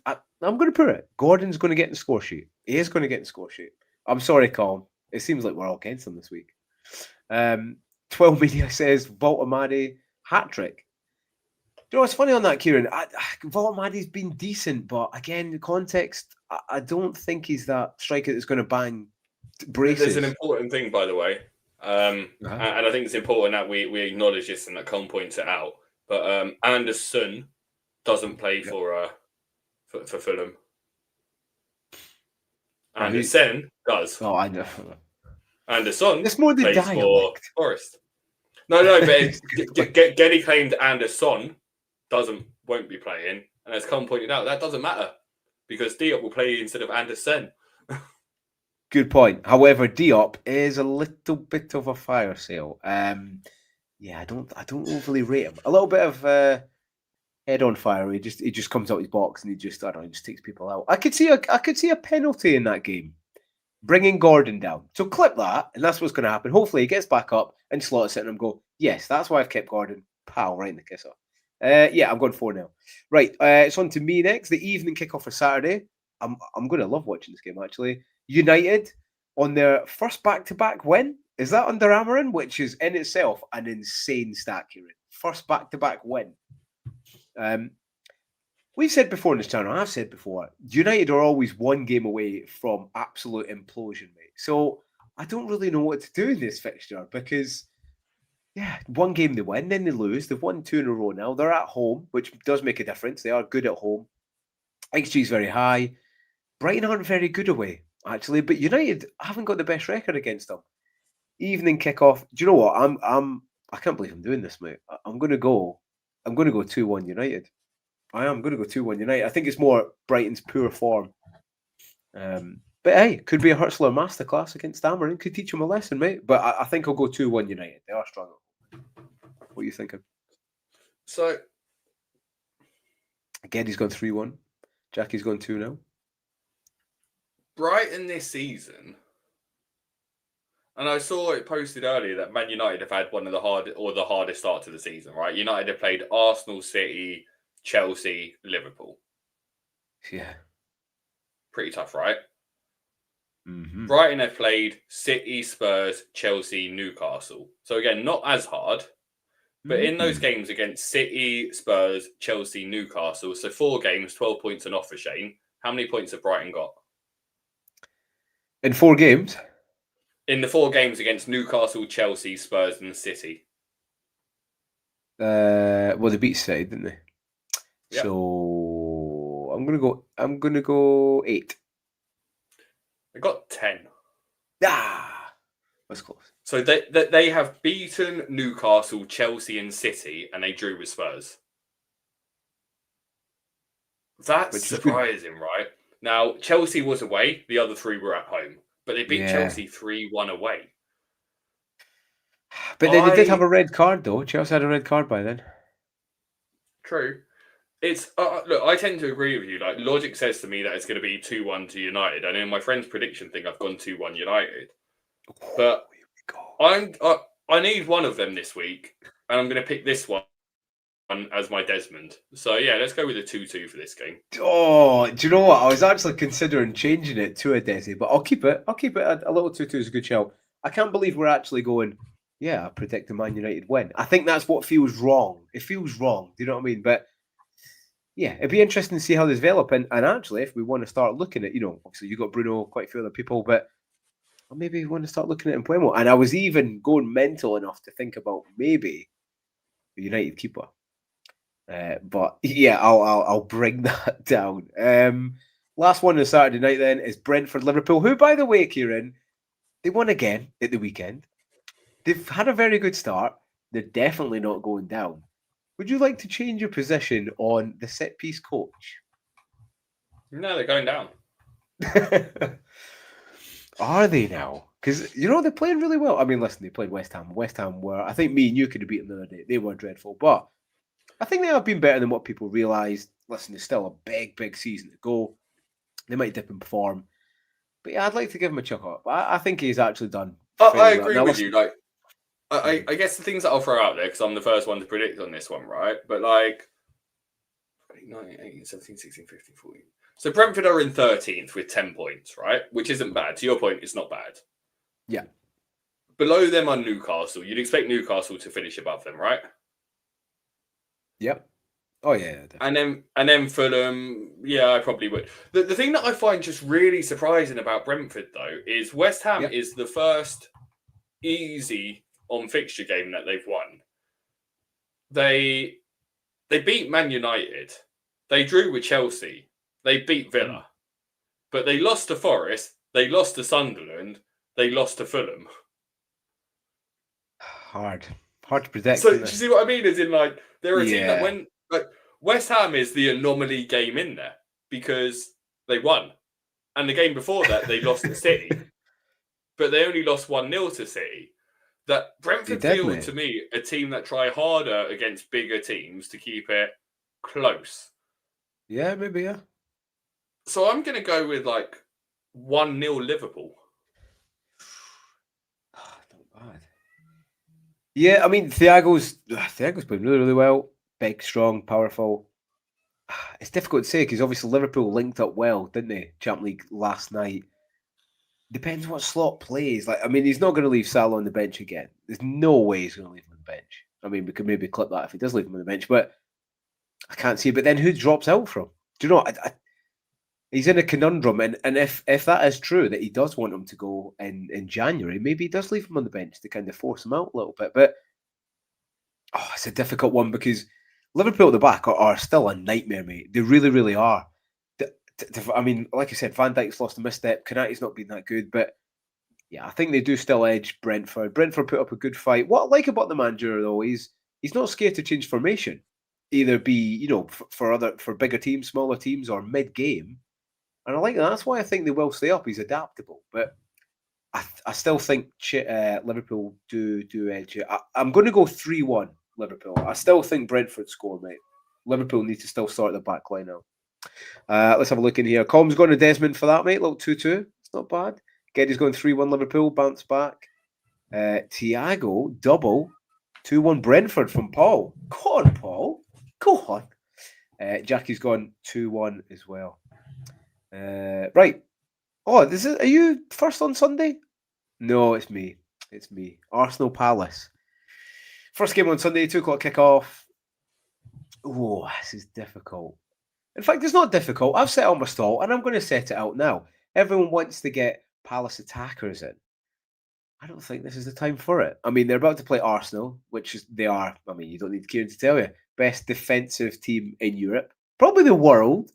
I'm gonna put it. Gordon's gonna get in the score sheet. He is gonna get in the score sheet. I'm sorry, Colin. It seems like we're all against him this week. 12 Media says Voltamade hat trick. Do you know what's funny on that, Kieran? Voltamade's been decent, but again, the context, I don't think he's that striker that's going to bang braces. There's an important thing, by the way, and I think it's important that we acknowledge this and that Colin points it out. But Anderson doesn't play for Fulham. Anderson does. Oh, I know. Anderson it's more the plays dialect. For Forest. No, but Geddy claimed Anderson won't be playing, and as Colin pointed out, that doesn't matter because Diop will play instead of Anderson. Good point. However, Diop is a little bit of a fire sale. I don't overly rate him. A little bit of head on fire. He just comes out his box and he just takes people out. I could see a penalty in that game, bringing Gordon down. So clip that, and that's what's going to happen. Hopefully, he gets back up and slots it, and go, yes, that's why I've kept Gordon. Pow, right in the kiss off. I'm going 4-0. Right, it's on to me next. The evening kickoff for Saturday. I'm going to love watching this game, actually. United on their first back-to-back win. Is that under Amarin? Which is in itself an insane stat, Kieran. First back-to-back win. We've said before in this channel, I've said before, United are always one game away from absolute implosion, mate. So I don't really know what to do in this fixture because, one game they win, then they lose. They've won 2 in a row now. They're at home, which does make a difference. They are good at home. XG is very high. Brighton aren't very good away, actually, but United haven't got the best record against them. Evening kickoff. Do you know what? I can't believe I'm doing this, mate. I'm gonna go 2-1 United. I am going to go 2-1 United. I think it's more Brighton's poor form. But hey, could be a Hurtzler masterclass against Amarin. Could teach him a lesson, mate. But I think I'll go 2-1 United. They are strong. What are you thinking? So, Geddy's gone 3-1. Jackie's gone 2-0. Brighton this season, and I saw it posted earlier that Man United have had one of the hardest start to the season, right? United have played Arsenal, City, Chelsea, Liverpool. Yeah. Pretty tough, right? Mm-hmm. Brighton have played City, Spurs, Chelsea, Newcastle. So again, not as hard. But in those games against City, Spurs, Chelsea, Newcastle, so 4 games, 12 points and off for Shane. How many points have Brighton got? In 4 games? In the 4 games against Newcastle, Chelsea, Spurs and City. Well, they beat City, didn't they? Yep. So I'm gonna go 8. They got 10. That's close. So they have beaten Newcastle, Chelsea, and City, and they drew with Spurs. That's Which is good. surprising, right? Now, Chelsea was away. The other 3 were at home. But they beat Yeah. Chelsea 3-1 away. But they did have a red card, though. Chelsea had a red card by then. True. It's look, I tend to agree with you. Like, logic says to me that it's going to be 2-1 to United. And in my friend's prediction thing, I've gone 2-1 United. But I need one of them this week. And I'm going to pick this one as my Desmond. So, yeah, let's go with a 2-2 for this game. Oh, do you know what? I was actually considering changing it to a Desi, but I'll keep it. I'll keep it. A little 2-2 is a good shout. I can't believe we're actually going, I predict the Man United win. I think that's what feels wrong. It feels wrong. Do you know what I mean? But yeah, it'd be interesting to see how they develop. And actually, if we want to start looking at, obviously you got Bruno, quite a few other people, but maybe we want to start looking at Mbeumo. And I was even going mental enough to think about maybe the United keeper. But yeah, I'll bring that down. Last one on Saturday night then is Brentford Liverpool, who, by the way, Kieran, they won again at the weekend. They've had a very good start. They're definitely not going down. Would you like to change your position on the set piece coach? No, they're going down. Are they now? Because, they're playing really well. I mean, listen, they played West Ham. West Ham were, I think me and you could have beaten them the other day. They were dreadful. But I think they have been better than what people realised. Listen, there's still a big, big season to go. They might dip in form. But yeah, I'd like to give him a chuck up. I think he's actually done. I agree with you. Like, I guess the things that I'll throw out there, because I'm the first one to predict on this one, right? But like, 19, 18, 17, 16, 15, 14. So Brentford are in 13th with 10 points, right? Which isn't bad. To your point, it's not bad. Yeah. Below them are Newcastle. You'd expect Newcastle to finish above them, right? Yep. Oh, yeah. Definitely. And then Fulham, yeah, I probably would. The thing that I find just really surprising about Brentford, though, is West Ham is the first easy on fixture game that they've won. They beat Man United. They drew with Chelsea. They beat Villa. But they lost to Forest. They lost to Sunderland. They lost to Fulham. Hard to predict. So do you see what I mean? As in, like, they're a team that when West Ham is the anomaly game in there because they won. And the game before that, they lost to City. But they only lost 1-0 to City. That Brentford feel to me a team that try harder against bigger teams to keep it close. Yeah, maybe, yeah. So I'm going to go with like 1-0 Liverpool. Not bad. Yeah, I mean, Thiago's playing really, really well. Big, strong, powerful. It's difficult to say because obviously Liverpool linked up well, didn't they? Champions League last night. Depends what slot plays. Like, I mean, he's not going to leave Salah on the bench again. There's no way he's going to leave him on the bench. I mean, we could maybe clip that if he does leave him on the bench, but I can't see it. But then who drops out from? Do you know? He's in a conundrum, and if that is true that he does want him to go in January, maybe he does leave him on the bench to kind of force him out a little bit. But it's a difficult one because Liverpool at the back are still a nightmare, mate. They really, really are. I mean, like I said, Van Dijk's lost a misstep. Konate's not been that good, but yeah, I think they do still edge Brentford. Brentford put up a good fight. What I like about the manager though is he's not scared to change formation, either be for bigger teams, smaller teams, or mid game. And I like that. That's why I think they will stay up. He's adaptable, but I still think Liverpool do edge it. I'm going to go 3-1 Liverpool. I still think Brentford score, mate. Liverpool need to still sort the back line out. Let's have a look in here. Com's going to Desmond for that, mate. Little 2-2. It's not bad. Geddy's going 3-1 Liverpool. Bounce back. Thiago, double. 2-1 Brentford from Paul. Go on, Paul. Go on. Jackie's gone 2-1 as well. Right. Oh, are you first on Sunday? No, it's me. It's me. Arsenal Palace. First game on Sunday, 2:00 kickoff. Oh, this is difficult. In fact, it's not difficult. I've set out my stall, and I'm going to set it out now. Everyone wants to get Palace attackers in. I don't think this is the time for it. I mean, they're about to play Arsenal, they are. I mean, you don't need Kieran to tell you. Best defensive team in Europe. Probably the world.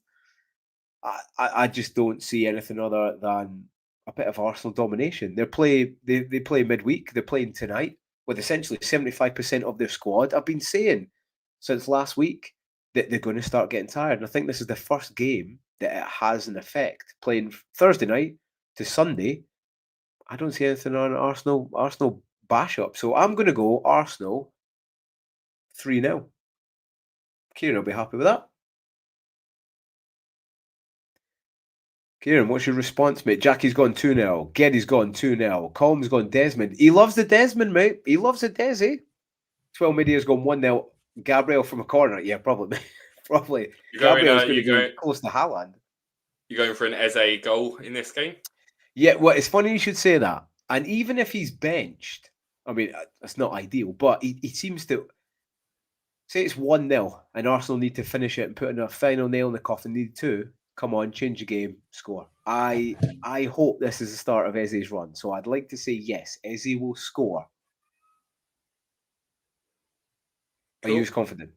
I just don't see anything other than a bit of Arsenal domination. They play midweek. They're playing tonight with essentially 75% of their squad. I've been saying since last week that they're going to start getting tired. And I think this is the first game that it has an effect. Playing Thursday night to Sunday, I don't see anything on Arsenal bash up. So I'm going to go Arsenal 3-0. Kieran will be happy with that. Kieran, what's your response, mate? Jackie's gone 2-0. Geddy's gone 2-0. Colm's gone Desmond. He loves the Desmond, mate. He loves the Desi. 12 Media's gone 1-0. Gabriel from a corner. Yeah, probably. Probably. Gabriel's going to go close to Haaland. You're going for an Eze goal in this game? Yeah, well, it's funny you should say that. And even if he's benched, I mean, that's not ideal, but he seems to... Say it's 1-0 and Arsenal need to finish it and put in a final nail in the coffin. Need to... Come on, change the game, score. I hope this is the start of Eze's run. So I'd like to say yes, Eze will score. Cool. Are you as confident?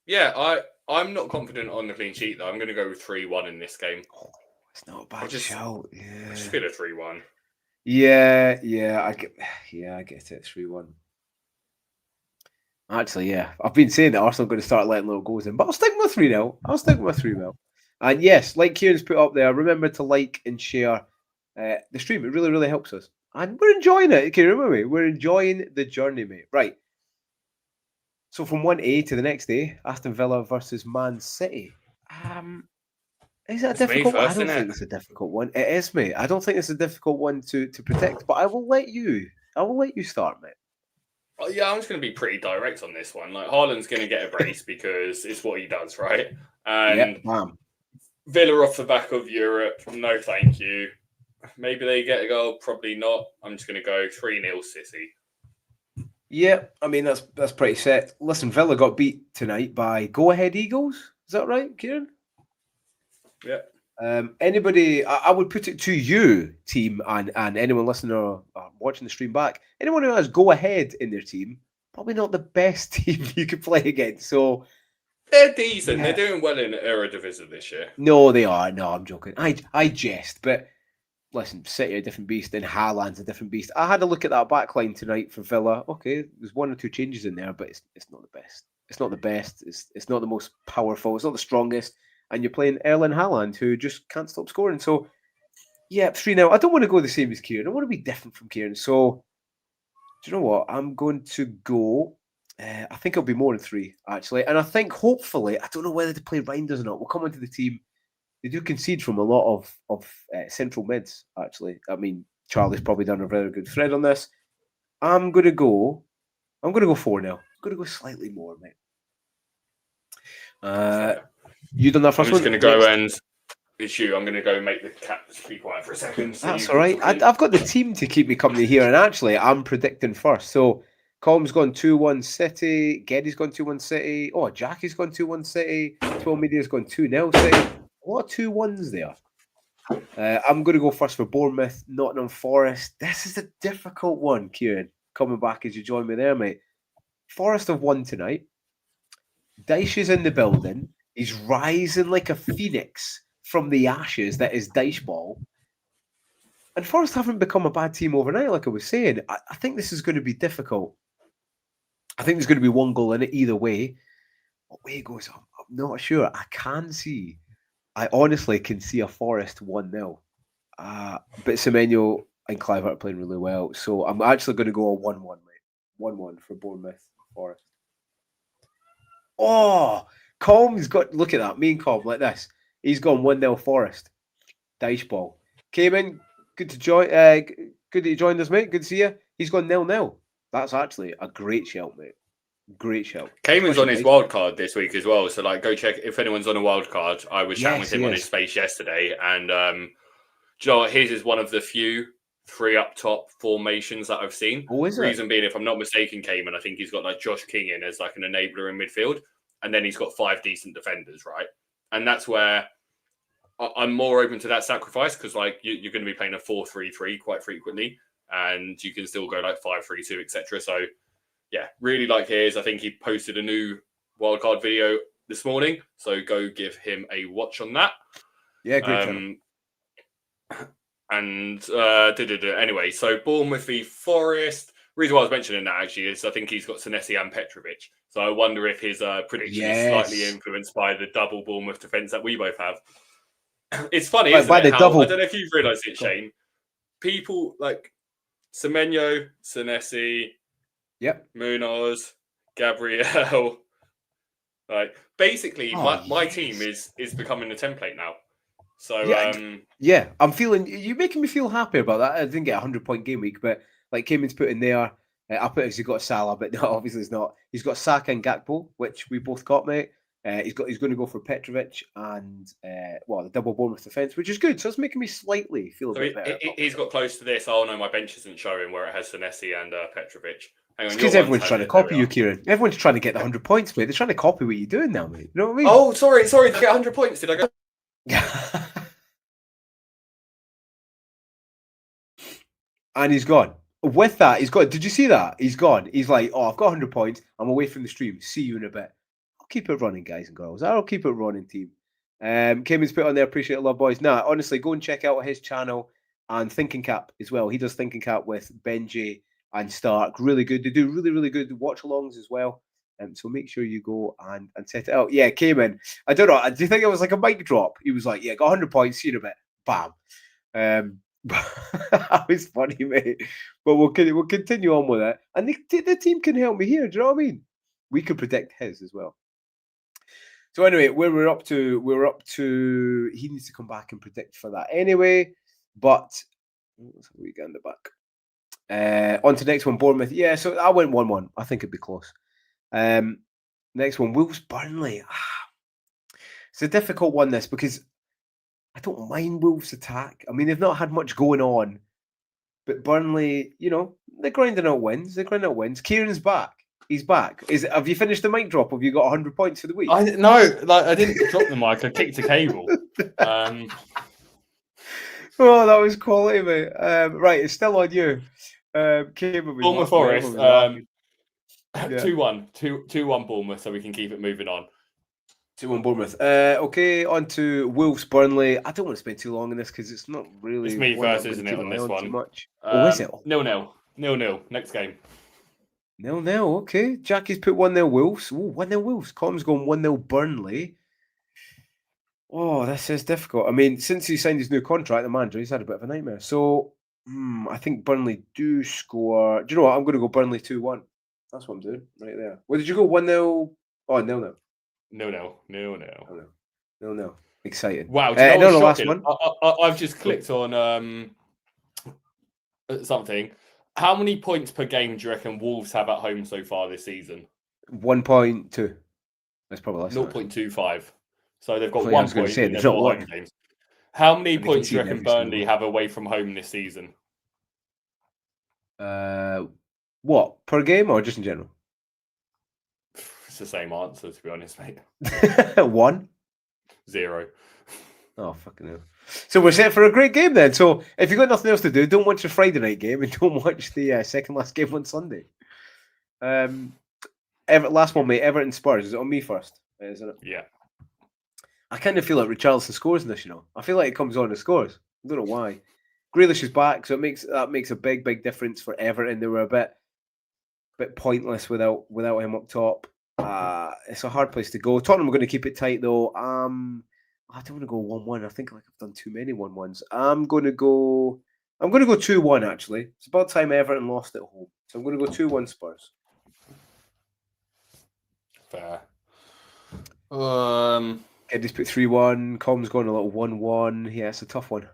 Yeah, I'm not confident on the clean sheet though. I'm going to go with 3-1 in this game. Oh, it's not a bad shout. Yeah, I just feel a 3-1. Yeah, I get it. 3-1. Actually, yeah. I've been saying that Arsenal are going to start letting little goals in, but I'll stick with 3-0. I'll stick with 3-0. And yes, like Kieran's put up there, remember to like and share the stream. It really, really helps us. And we're enjoying it, Kieran, remember me? We're enjoying the journey, mate. Right. So from 1A to the next day, Aston Villa versus Man City. Is it a difficult one? I don't think it's a difficult one. It is, mate. I don't think it's a difficult one to predict, but I will let you start, mate. Yeah, I'm just going to be pretty direct on this one. Like, Haaland's going to get a brace because it's what he does, right? And Villa off the back of Europe, no thank you. Maybe they get a goal, probably not. I'm just going to go 3-0 City. Yeah, I mean, that's pretty set. Listen, Villa got beat tonight by Go Ahead Eagles. Is that right, Kieran? Yeah. Anybody, I would put it to you, team, and anyone listening or watching the stream back, anyone who has Go Ahead in their team, probably not the best team you could play against. So they're decent. Yeah. They're doing well in Eredivisie this year. No, they are. No, I'm joking. I jest, but listen, City are a different beast, and Haaland's a different beast. I had a look at that back line tonight for Villa. Okay, there's one or two changes in there, but it's not the best. It's not the best. It's not the most powerful. It's not the strongest. And you're playing Erling Haaland, who just can't stop scoring. So, yeah, 3-0. I don't want to go the same as Kieran. I want to be different from Kieran. So, do you know what? I'm going to go... I think it'll be more than 3, actually. And I think, hopefully, I don't know whether to play Reinders or not. We'll come into the team. They do concede from a lot of central mids, actually. I mean, Charlie's probably done a very good thread on this. I'm going to go 4-0. I'm going to go slightly more, mate. You done that first one? I'm just going to go and it's you. I'm going to go make the cat be quiet for a second. So that's all right. I've got the team to keep me company here, and actually, I'm predicting first. So, Colm's gone 2-1 City. Geddy's gone 2-1 City. Oh, Jackie's gone 2-1 City. 12 Media's gone 2-0 City. A lot of 2-1s there. I'm going to go first for Bournemouth, Nottingham Forest. This is a difficult one, Kieran. Coming back as you join me there, mate. Forest have won tonight. Dyche is in the building. He's rising like a phoenix from the ashes that is Dyche ball. And Forest haven't become a bad team overnight, like I was saying. I think this is going to be difficult. I think there's going to be one goal in it either way. What way it goes, I'm not sure. I honestly can see a Forest 1-0. But Semenyo and Clive are playing really well. So I'm actually going to go a 1-1, mate. 1-1 for Bournemouth Forest. Oh, Com's got, look at that, me and Com like this. He's gone 1-0 Forest. Dyche ball. Came in, good to join. Good that you joined us, mate. Good to see you. He's gone 0-0. That's actually a great shout, mate. Great shout. Cayman's on his wild card this week as well. So, like, go check if anyone's on a wild card. I was chatting with him on his space yesterday. And, do you know what? His is one of the few 3 up top formations that I've seen. Oh, is it? Reason being, if I'm not mistaken, Cayman, I think he's got like Josh King in as like an enabler in midfield. And then he's got 5 decent defenders, right? And that's where I'm more open to that sacrifice because, like, you're going to be playing a 4-3-3 quite frequently. And you can still go like 5-3-2, etc. So, yeah, really like his. I think he posted a new wildcard video this morning. So go give him a watch on that. Yeah, great. And anyway, so Bournemouth v Forest. The reason why I was mentioning that actually is I think he's got Senesi and Petrovic. So I wonder if his prediction is slightly Yes. influenced by the double Bournemouth defence that we both have. It's funny, By isn't it? the How double. I don't know if you've realised it, Shane. People like Semenyo, Senesi, Yep. Munoz, Gabriel. Like basically, my team is becoming a template now. So yeah, I'm feeling you're making me feel happy about that. I didn't get a 100-point game week, but like Cayman's put in there. I put he's got Salah, but no, obviously it's not. He's got Saka and Gakpo, which we both got, mate. He's going to go for Petrovic and the double Bournemouth defence, which is good. So it's making me slightly feel a bit better. He's got close to this. Oh no, my bench isn't showing where it has Senesi and Petrovic. Hang on, it's because everyone's trying to copy you, Kieran. Everyone's trying to get the 100 points, mate. They're trying to copy what you're doing now, mate. You know what I mean? Oh, sorry. To get 100 points, did I go? And he's gone. With that, he's got. Did you see that? He's gone. He's like, oh, I've got 100 points. I'm away from the stream. See you in a bit. I'll keep it running, guys and girls. I'll keep it running, team. Cayman's put on there. Appreciate it, love, boys. Nah, honestly, go and check out his channel and Thinking Cap as well. He does Thinking Cap with Benji and Stark. Really good. They do really, really good watch alongs as well. So make sure you go and set it out. Yeah, Cayman. I don't know. Do you think it was like a mic drop? He was like, yeah, got 100 points. See you in a bit. Bam. That was funny, mate. But we'll continue on with it, and the team can help me here. Do you know what I mean? We could predict his as well. So anyway, where we're up to. He needs to come back and predict for that anyway. But we get in the back. On to next one, Bournemouth. Yeah, so I went 1-1. I think it'd be close. Next one, Wolves Burnley. It's a difficult one, this, because I don't mind Wolves' attack. I mean, they've not had much going on, but Burnley, they're grinding out wins. Kieran's back. He's back. Have you finished the mic drop? Have you got 100 points for the week? I didn't drop the mic. I kicked a cable. Oh, that was quality, mate. Right, it's still on you. Bournemouth Forest. 2-1. 2-1 Bournemouth, so we can keep it moving on. 2-1 Bournemouth. Okay, on to Wolves Burnley. I don't want to spend too long on this because it's not really. It's me first, isn't it, on this one? Too much. Is it? 0-0. 0-0. Next game. 0-0. Okay. Jackie's put 1-0 Wolves. 1-0 Wolves. Com's going 1-0 Burnley. Oh, this is difficult. I mean, since he signed his new contract, the manager, he's had a bit of a nightmare. So, I think Burnley do score. Do you know what? I'm going to go Burnley 2-1. That's what I'm doing right there. Where did you go? 1-0? Oh, 0-0. 0-0. Exciting. Wow. Do you know the last one? I've just clicked on something. How many points per game do you reckon Wolves have at home so far this season? 1.2. That's probably less. 0.25. So they've got 1 point in their home games. How many points do you reckon Burnley have away from home this season? What? Per game or just in general? It's the same answer, to be honest, mate. 1? 0. Oh, fucking hell. So we're set for a great game then. So if you've got nothing else to do, don't watch the Friday night game and don't watch the second last game on Sunday. Last one, mate. Everton Spurs. Is it on me first? Isn't it? Yeah. I kind of feel like Richarlison scores in this, I feel like it comes on and scores. I don't know why. Grealish is back, so that makes a big, big difference for Everton. They were a bit pointless without him up top. It's a hard place to go. Tottenham are going to keep it tight though. I don't want to go 1-1. I think I've done too many 1-1s. I'm going to go 2-1 actually. It's about time Everton lost at home. So I'm going to go 2-1 Spurs. Fair. Eddie's put 3-1. Com's going a little 1-1. Yeah, it's a tough one.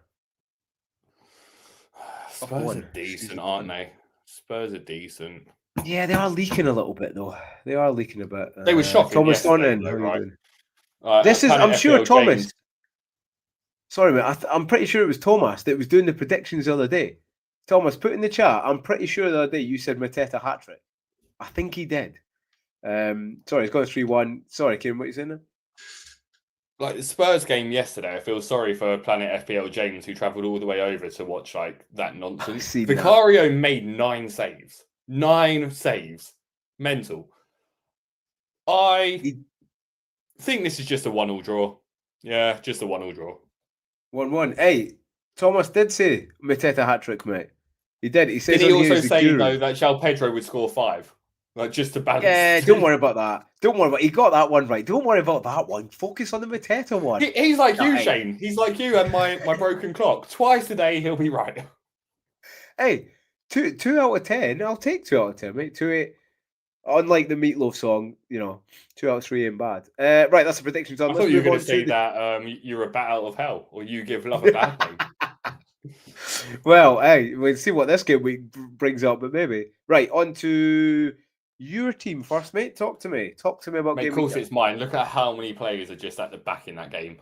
Spurs are decent, aren't they? Spurs are decent. Yeah, they are leaking a little bit, though. They are leaking a bit. They were shocking. Thomas Thornton, how are you doing? This is, I'm sure, Thomas. James. Sorry, mate. I'm pretty sure it was Thomas that was doing the predictions the other day. Thomas, put in the chat. I'm pretty sure the other day you said Mateta hat-trick. I think he did. Sorry, it's gone 3-1. Sorry, Kieran, what are you saying now? Like the Spurs game yesterday, I feel sorry for Planet FPL James, who travelled all the way over to watch like that nonsense. Vicario made 9 saves. 9 saves. Mental. I think this is just a 1-1 draw. Yeah, just a 1-1 draw. 1-1. Hey, Thomas did say Mateta hat-trick, mate. He did. He says Did he on here also he's the say, guru. though, that João Pedro would score 5? Like, just to balance. Yeah, don't worry about that. Don't worry about it. He got that one right. Don't worry about that one. Focus on the Mateta one. He's like you, Shane. He's like you and my broken clock. Twice a day, he'll be right. Hey, 2 out of 10. I'll take 2 out of 10, mate. 2-8. Unlike the Meatloaf song, 2 out of 3 ain't bad. Right, that's the predictions done. I thought you were going to say that you're a bat out of hell, or you give love a bad name. Well, hey, we'll see what this game week brings up, but maybe. Right, on to your team first, mate. Talk to me. Talk to me about Mate, game of course week. it's mine. Look at how many players are just at the back in that game.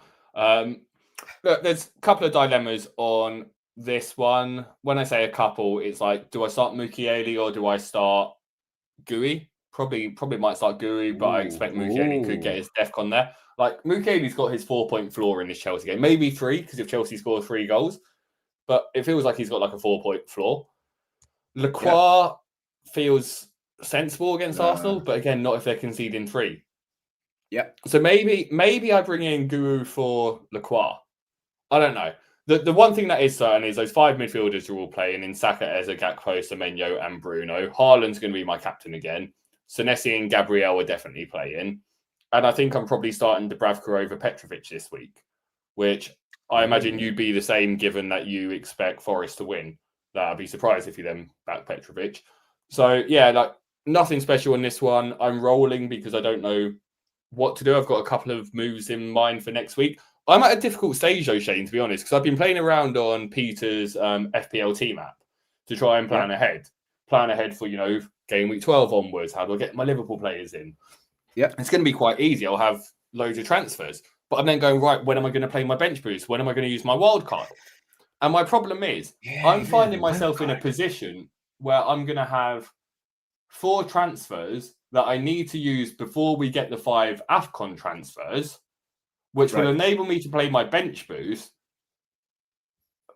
Look, there's a couple of dilemmas on this one. When I say a couple, it's like, do I start Mukiele or do I start Gui? Probably might start Gui, but I expect Mukiele could get his DEFCON there. Like, Mukiele's got his 4-point floor in this Chelsea game. Maybe 3, because if Chelsea scores 3 goals. But it feels like he's got like a 4-point floor. Lacroix feels sensible against Arsenal, but again, not if they're conceding 3. Yeah. So maybe I bring in Guru for Lacroix. I don't know. The one thing that is certain is those 5 midfielders are all playing in Saka, Eze, Gakpo, Semenyo, and Bruno. Haaland's going to be my captain again. Senesi and Gabriel are definitely playing. And I think I'm probably starting Dubravka over Petrovic this week, which I imagine you'd be the same given that you expect Forest to win. I'd be surprised if you then back Petrovic. So, yeah, like nothing special in this one. I'm rolling because I don't know what to do. I've got a couple of moves in mind for next week. I'm at a difficult stage, though, Shane, to be honest, because I've been playing around on Peter's FPL team app to try and plan ahead. Plan ahead for, game week 12 onwards. How do I get my Liverpool players in? Yeah. It's going to be quite easy. I'll have loads of transfers. But I'm then going, right, when am I going to play my bench boost? When am I going to use my wild card? And my problem is, I'm finding myself in a position where I'm going to have 4 transfers that I need to use before we get the 5 AFCON transfers, which will enable me to play my bench boost.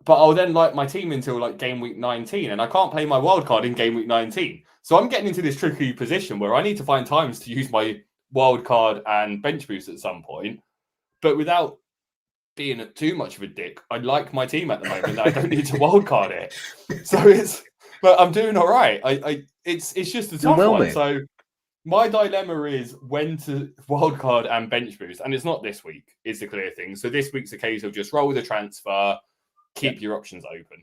But I'll then like my team until like game week 19, and I can't play my wild card in game week 19. So I'm getting into this tricky position where I need to find times to use my wild card and bench boost at some point, but without being too much of a dick. I like my team at the moment that I don't need to wild card it. So but I'm doing all right. It's just a tough one. So my dilemma is when to wild card and bench boost, and it's not this week is the clear thing. So this week's a case of just roll the transfer, keep your options open.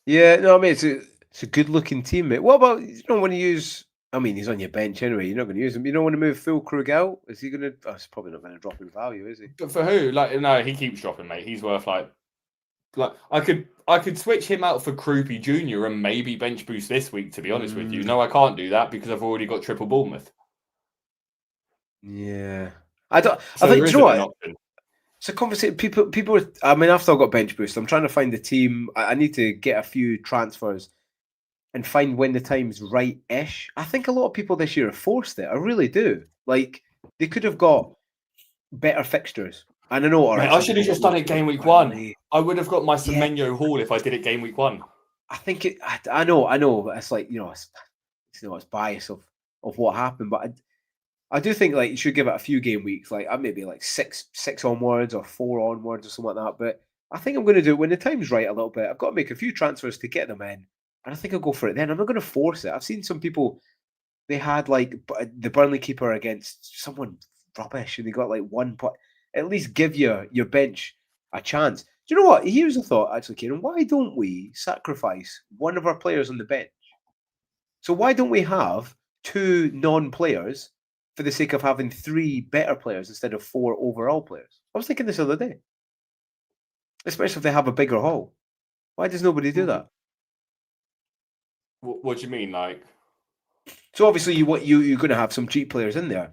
Yeah, no, I mean it's a good looking team, mate. What about when you use? I mean, he's on your bench anyway. You're not going to use him. You don't want to move Phil Krug out? Is he going to? Oh, he's probably not going to drop in value, is he? But for who? Like, no, he keeps dropping, mate. He's worth like I could switch him out for Kroupy Jr. and maybe bench boost this week. To be honest with you, no, I can't do that because I've already got triple Bournemouth. Yeah, I don't. So I think you know what? It's a conversation. People. I mean, after I got bench boost, I'm trying to find the team. I need to get a few transfers and find when the time's right-ish. I think a lot of people this year have forced it. I really do. Like, they could have got better fixtures. And I know. Mate, I should have just done it game week 1. I would have got my Semenyo haul if I did it game week 1. I think it. I know, but it's like it's bias of what happened. But I do think like you should give it a few game weeks, like maybe like six onwards or 4 onwards or something like that. But I think I'm going to do it when the time's right a little bit. I've got to make a few transfers to get them in. And I think I'll go for it then. I'm not going to force it. I've seen some people, they had like the Burnley keeper against someone rubbish and they got like 1 point. At least give your bench a chance. Do you know what? Here's a thought, actually, Kieran. Why don't we sacrifice one of our players on the bench? So why don't we have 2 non-players for the sake of having 3 better players instead of 4 overall players? I was thinking this the other day. Especially if they have a bigger haul. Why does nobody do that? What do you mean, like? So obviously you're going to have some cheap players in there,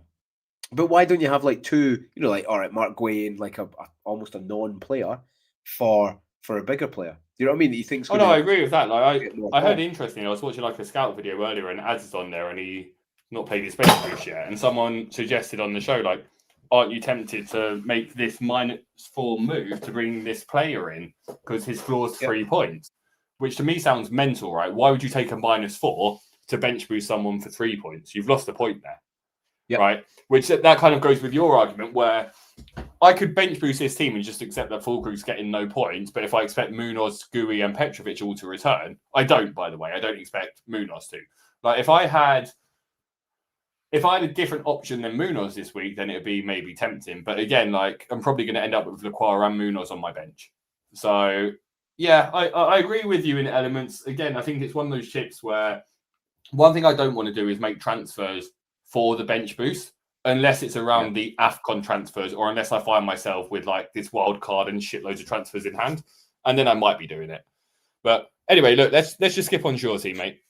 but why don't you have like 2? Like all right, Mark Guay, like almost a non-player for a bigger player. You know what I mean? That you think's I agree with that. Like I heard interesting. I was watching like a scout video earlier, and Az is on there, and he not played his bench boost yet. And someone suggested on the show, like, aren't you tempted to make this -4 move to bring this player in because his floor's 3 points? Which to me sounds mental, right? Why would you take a -4 to bench boost someone for 3 points? You've lost the point there, right? Which that kind of goes with your argument where I could bench boost this team and just accept that Fulkrug's getting no points. But if I expect Munoz, Gui, and Petrovic all to return, I don't. By the way, I don't expect Munoz to. Like if I had a different option than Munoz this week, then it'd be maybe tempting. But again, like I'm probably going to end up with Lacroix and Munoz on my bench. So yeah, I agree with you in elements. Again, I think it's one of those chips where one thing I don't want to do is make transfers for the bench boost unless it's around the AFCON transfers or unless I find myself with like this wild card and shitloads of transfers in hand. And then I might be doing it. But anyway, look, let's just skip on to your team, mate.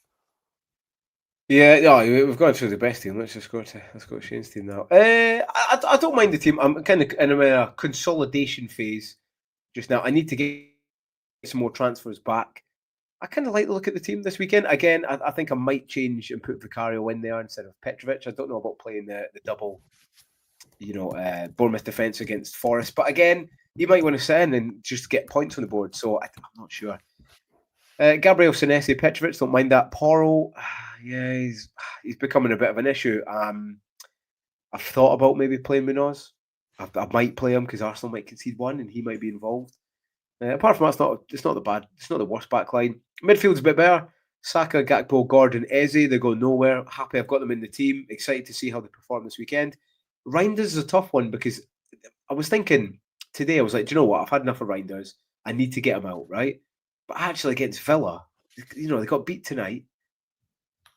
Yeah, no, we've gone through the best team. Let's go to Shane's team now. I don't mind the team. I'm kind of in a consolidation phase just now. I need to get some more transfers back. I kind of like the look at the team this weekend. Again, I think I might change and put Vicario in there instead of Petrovic. I don't know about playing the double, Bournemouth defence against Forest. But again, he might want to sit in and just get points on the board. So I'm not sure. Gabriel Senesi, Petrovic, don't mind that. Porro, yeah, he's becoming a bit of an issue. I've thought about maybe playing Munoz. I might play him because Arsenal might concede one and he might be involved. Apart from that, it's not the worst back line. Midfield's a bit better. Saka, Gakpo, Gordon, Eze, they go nowhere. Happy I've got them in the team. Excited to see how they perform this weekend. Reinders is a tough one because I was thinking today, I was like, do you know what? I've had enough of Reinders. I need to get him out, right? But actually against Villa, they got beat tonight.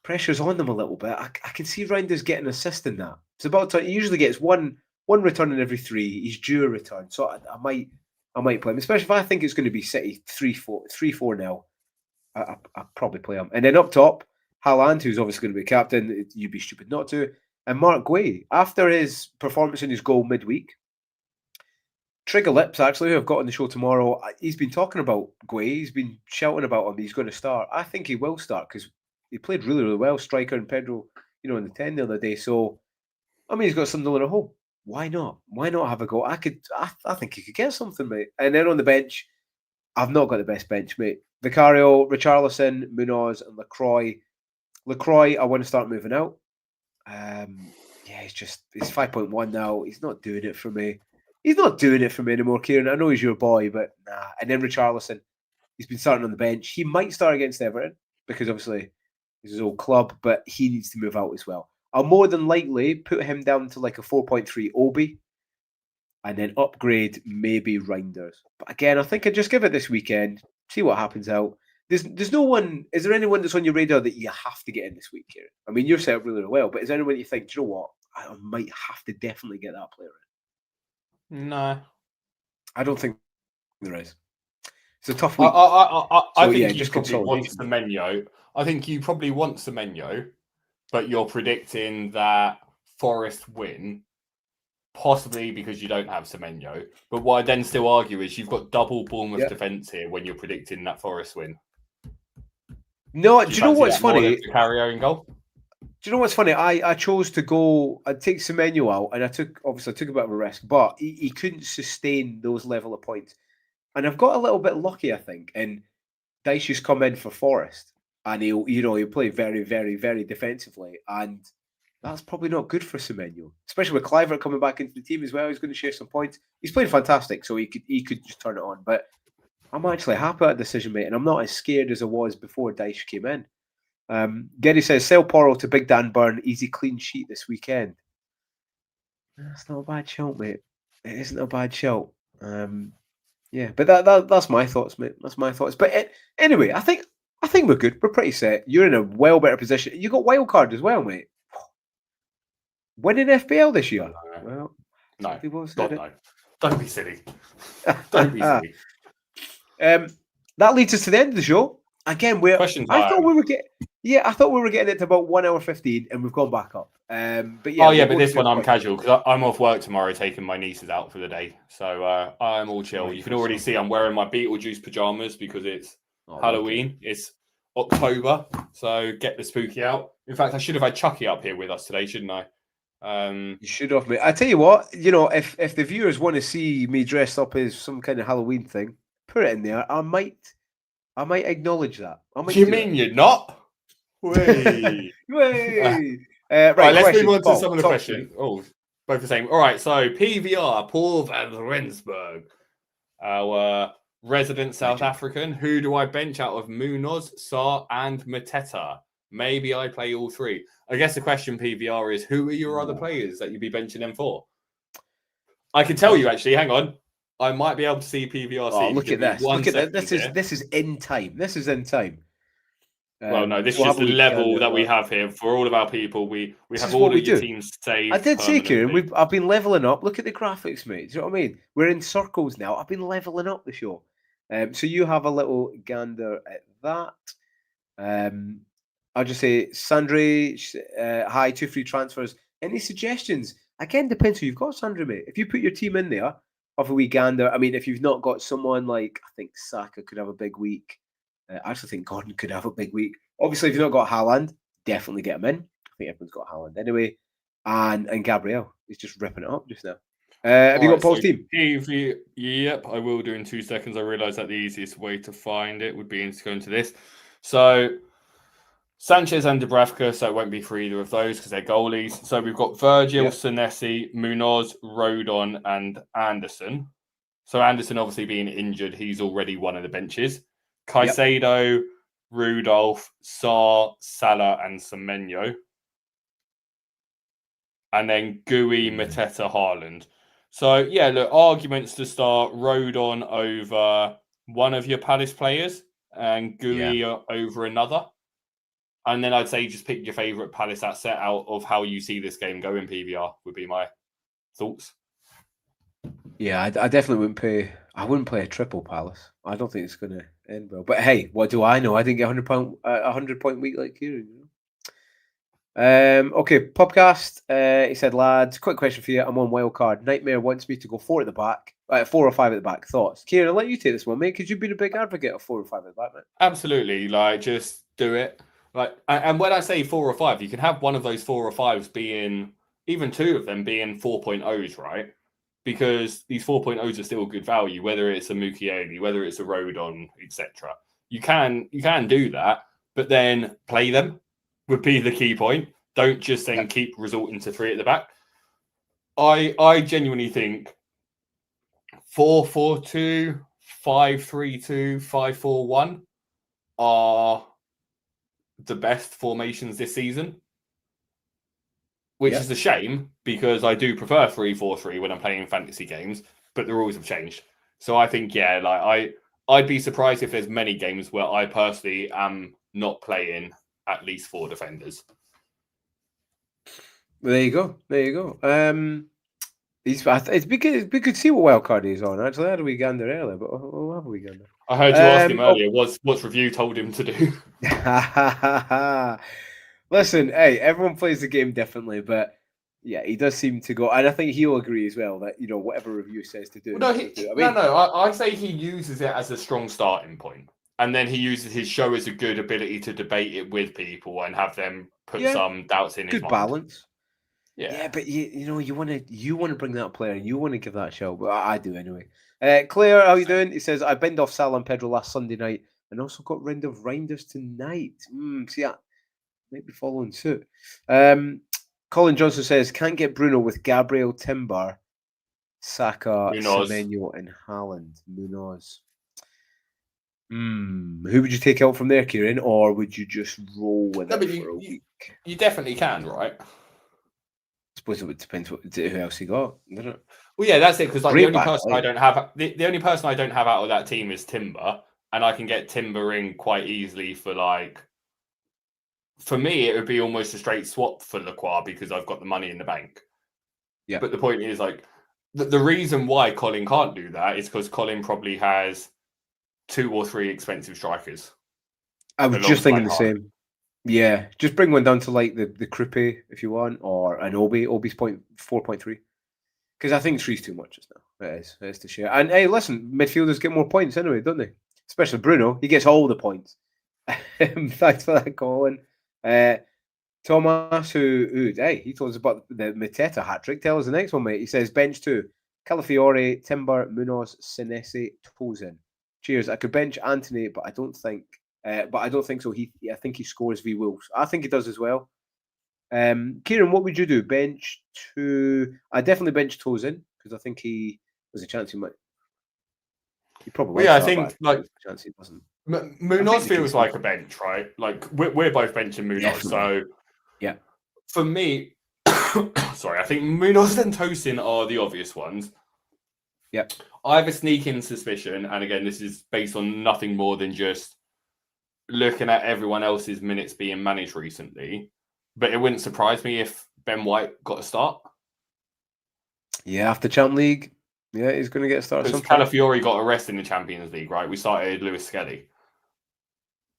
Pressure's on them a little bit. I can see Reinders getting an assist in that. It's about time. He usually gets one return in every 3. He's due a return. So I might play him, especially if I think it's going to be City 3-4-0. I'll probably play him. And then up top, Haaland, who's obviously going to be captain. You'd be stupid not to. And Mark Guay, after his performance in his goal midweek, Trigger Lips, actually, who I've got on the show tomorrow, he's been talking about Guay. He's been shouting about him. He's going to start. I think he will start because he played really, really well. Striker and Pedro, in the 10 the other day. So, I mean, he's got something in a hole. Why not? Why not have a go? I think he could get something, mate. And then on the bench, I've not got the best bench, mate. Vicario, Richarlison, Munoz, and Lacroix. Lacroix, I want to start moving out. He's 5.1 now. He's not doing it for me. He's not doing it for me anymore, Kieran. I know he's your boy, but nah. And then Richarlison, he's been starting on the bench. He might start against Everton because obviously it's his old club, but he needs to move out as well. I'll more than likely put him down to like a 4.3 Obi and then upgrade maybe Reinders. But again, I think I just give it this weekend, see what happens out. There's no one, is there anyone that's on your radar that you have to get in this week, Kieran? I mean, you're set up really well, but is there anyone you think, do you know what? I might have to definitely get that player in. No. I don't think there is. It's a tough week. I think you probably want Semenyo. I think you probably want Semenyo, but you're predicting that Forest win, possibly because you don't have Semenyo. But what I then still argue is you've got double Bournemouth defence here when you're predicting that Forest win. No, do you know what's funny? Carrier in goal. Do you know what's funny? I chose to go. I'd take Semenyo out, and I took a bit of a risk, but he couldn't sustain those level of points. And I've got a little bit lucky, I think. And Dyche's come in for Forest, and he'll play very, very, very defensively, and that's probably not good for Semenyo, especially with Kluivert coming back into the team as well. He's going to share some points. He's playing fantastic, so he could just turn it on. But I'm actually happy at that decision, mate, and I'm not as scared as I was before Dyche came in. Gary says, sell Porro to Big Dan Burn, easy clean sheet this weekend. That's not a bad shout, mate. It isn't a bad shout. Yeah, but that's my thoughts, mate. That's my thoughts. But anyway, I think we're good. We're pretty set. You're in a well better position. You got wild card as well, mate. Winning FPL this year? No. Well, no. God, no. Don't be silly. Don't be silly. That leads us to the end of the show. Again, I thought we were getting it to about 1 hour 15, and we've gone back up. But yeah. But this one I'm casual because I'm off work tomorrow, taking my nieces out for the day. So I'm all chill. You can already see I'm wearing my Beetlejuice pajamas because it's Halloween. Okay. It's October, so get the spooky out. In fact, I should have had Chucky up here with us today, shouldn't I? You should have, mate. I tell you what, if the viewers want to see me dressed up as some kind of Halloween thing, put it in there. I might acknowledge that. You mean you're not? Wait. Right, let's move on to some of the questions. Oh, Both the same. All right, so PVR, Paul van Rensburg, our resident South African. Who do I bench out of Munoz, Sarr, and Mateta? Maybe I play all three. I guess the question, PVR, is who are your other players that you'd be benching them for? I can tell you, actually, hang on. I might be able to see PVR. Oh, look at this. Look at that. This is in time. This is in time. Well, no, this is just the level that we have here for all of our people. We have all of your teams saved. I did say, Kieran, I've been leveling up. Look at the graphics, mate. Do you know what I mean? We're in circles now. I've been leveling up the show. So you have a little gander at that. I'll just say, Sandri, hi, 2 free transfers. Any suggestions? Again, depends who you've got, Sandri, mate. If you put your team in there, of a wee gander. I mean, if you've not got someone like, I think Saka could have a big week. I actually think Gordon could have a big week. Obviously, if you've not got Haaland, definitely get him in. I think everyone's got Haaland anyway. And Gabriel is just ripping it up just now. Have you got Paul's team? Yep, I will do in 2 seconds. I realised that the easiest way to find it would be to go into this. So Sanchez and Dubravka, so it won't be for either of those because they're goalies. So we've got Virgil, Senesi, Munoz, Rodon, and Anderson. So Anderson obviously being injured, he's already one of the benches. Caicedo, Rudolph, Sarr, Salah, and Semenyo. And then Gui, Mateta, Haaland. So, yeah, look, arguments to start Rodon over one of your Palace players and Gui over another. And then I'd say just pick your favourite Palace asset out of how you see this game go in PVR would be my thoughts. Yeah, I definitely wouldn't play. I wouldn't play a triple Palace. I don't think it's going to end well. But hey, what do I know? I didn't get a 100-point week like Kieran. Okay, podcast. He said, lads, quick question for you. I'm on wild card. Nightmare wants me to go 4 at the back, 4 or 5 at the back. Thoughts, Kieran? I'll let you take this one, mate, because you've been a big advocate of 4 or 5 at the back, mate. Absolutely, like just do it. Like, and when I say 4 or 5, you can have one of those 4 or 5s being, even 2 of them being 4.0s, right? Because these 4.0s are still good value, whether it's a Mukiele, whether it's a Rodon, etc. You can do that, but then play them would be the key point. Don't just then keep resorting to 3 at the back. I genuinely think 4-4-2, 5-3-2, 5-4-1 are the best formations this season. Which is a shame because I do prefer 3-4-3 when I'm playing fantasy games, but the rules have changed. So I think, I'd be surprised if there's many games where I personally am not playing at least 4 defenders. Well, there you go. It'd be good to see what wildcard he's on. Actually, I had a wee gander earlier, but we'll have a wee gander. I heard you ask him earlier what's review told him to do. Listen, hey, everyone plays the game differently, but yeah, he does seem to go, and I think he'll agree as well that whatever review says to do. I say he uses it as a strong starting point, and then he uses his show as a good ability to debate it with people and have them put some doubts in his mind. Good balance. Yeah, but you want to bring that player, and you want to give that show, but I do anyway. Claire, how you doing? He says I binned off Salah and Pedro last Sunday night, and also got rid of Reinders tonight. See that. Might be following suit. Colin Johnson says, can't get Bruno with Gabriel, Timber, Saka, Semenyo, and Haaland. Munoz. Who would you take out from there, Kieran? Or would you just roll with it for a week? You definitely can, right? I suppose it would depend who else you got, doesn't it? Well, yeah, that's it. Because the only person I don't have, the only person I don't have out of that team is Timber, and I can get Timber in quite easily for like. For me, it would be almost a straight swap for Lacroix because I've got the money in the bank. Yeah. But the point is, like, the reason why Colin can't do that is because Colin probably has 2 or 3 expensive strikers. I was just thinking the same. Yeah, just bring one down to like the Krippe if you want, or an Obi. Obi's 4.3. Because I think 3's too much just now. It is to share. And hey, listen, midfielders get more points anyway, don't they? Especially Bruno. He gets all the points. Thanks for that, Colin. Thomas, who he told us about the Mateta hat trick. Tell us the next one, mate. He says bench 2: Calafiore, Timber, Munoz, Senesi, Tosin. Cheers. I could bench Anthony, but I don't think so. I think he scores v Wolves. I think he does as well. Kieran, what would you do? Bench to? I definitely bench Tosin because I think there's a chance he might. He probably. Well, yeah, I think like there's a chance he doesn't. Munoz feels like a bench, right? Like we're both benching Munoz, Definitely. so yeah. For me, sorry, I think Munoz and Tosin are the obvious ones. Yeah. I have a sneaking suspicion, and again, this is based on nothing more than just looking at everyone else's minutes being managed recently. But it wouldn't surprise me if Ben White got a start. Yeah, after Champions League, yeah, he's going to get a start. Because Calafiori got a rest in the Champions League, right? We started Lewis Skelly.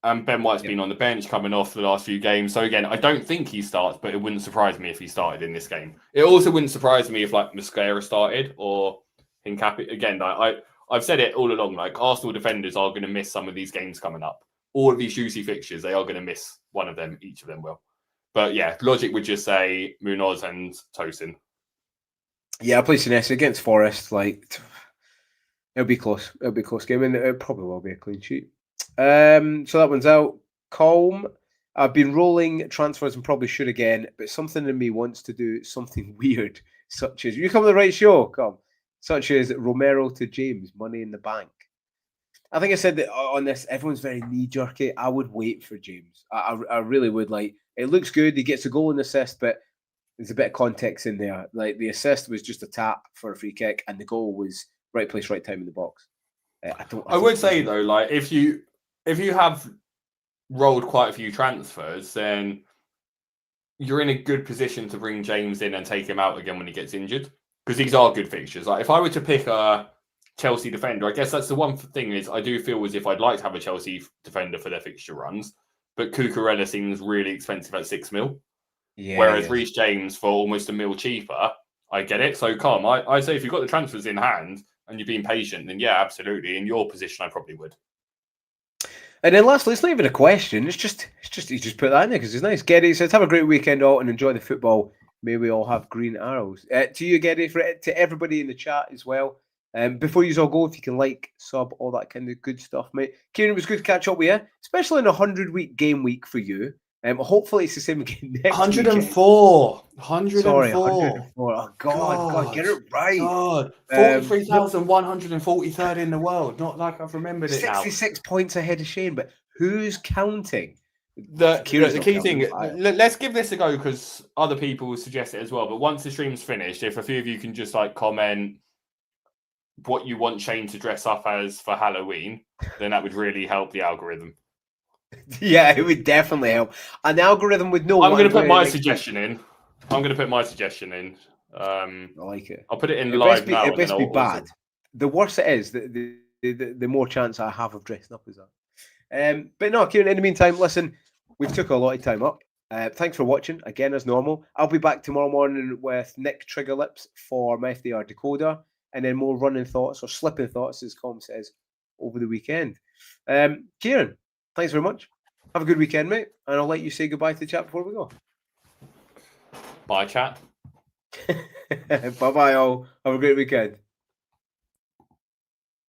And Ben White's been on the bench coming off the last few games. So again, I don't think he starts, but it wouldn't surprise me if he started in this game. It also wouldn't surprise me if like Mosquera started or Hincapié. Again, I've said it all along, like Arsenal defenders are going to miss some of these games coming up. All of these juicy fixtures, they are going to miss one of them, each of them will. But yeah, logic would just say Munoz and Tosin. Yeah, I play Sinesi against Forest. Like, it'll be close. It'll be a close game, and it probably will be a clean sheet. So that one's out. Calm. I've been rolling transfers and probably should again, but something in me wants to do something weird, such as you come to the right show, come, such as Romero to James, money in the bank. I think I said that on this, everyone's very knee jerky. I would wait for James. I really would. Like, it looks good. He gets a goal and assist, but there's a bit of context in there. Like, the assist was just a tap for a free kick, and the goal was right place, right time in the box. I would say though, like if you have rolled quite a few transfers, then you're in a good position to bring James in and take him out again when he gets injured, because these are good fixtures. Like if I were to pick a Chelsea defender, I guess that's the one thing is I do feel as if I'd like to have a Chelsea defender for their fixture runs, but Cucurella seems really expensive at 6 mil. Yeah, whereas Reece James for almost $1 mil cheaper, I get it. So calm. I say if you've got the transfers in hand and you're being patient, then yeah, absolutely. In your position, I probably would. And then lastly, it's not even a question. It's just he just put that in there because it's nice. Geddy says, "Have a great weekend all and enjoy the football. May we all have green arrows." To you, Geddy, to everybody in the chat as well. Before you all go, if you can like, sub, all that kind of good stuff, mate. Kieran, it was good to catch up with you, especially in a 100-week game week for you. Hopefully it's the same again next 104. weekend. 104. Sorry, 104. Oh, God, get it right. God. 43,143rd in the world. Not like I've remembered it 66 points ahead of Shane, but who's counting? The key thing, let's give this a go because other people suggest it as well. But once the stream's finished, if a few of you can just like comment what you want Shane to dress up as for Halloween, then that would really help the algorithm. Yeah, it would definitely help. An algorithm would know. I'm going to put my suggestion in. I like it. I'll put it in live now. It best be bad. The worse it is, the more chance I have of dressing up as that. But no, Kieran, in the meantime, listen, we've took a lot of time up. Thanks for watching, again, as normal. I'll be back tomorrow morning with Nick Triggerlips for my FDR Decoder, and then more running thoughts or slipping thoughts, as Com says, over the weekend. Kieran, thanks very much. Have a good weekend, mate. And I'll let you say goodbye to the chat before we go. Bye, chat. Bye-bye, all. Have a great weekend.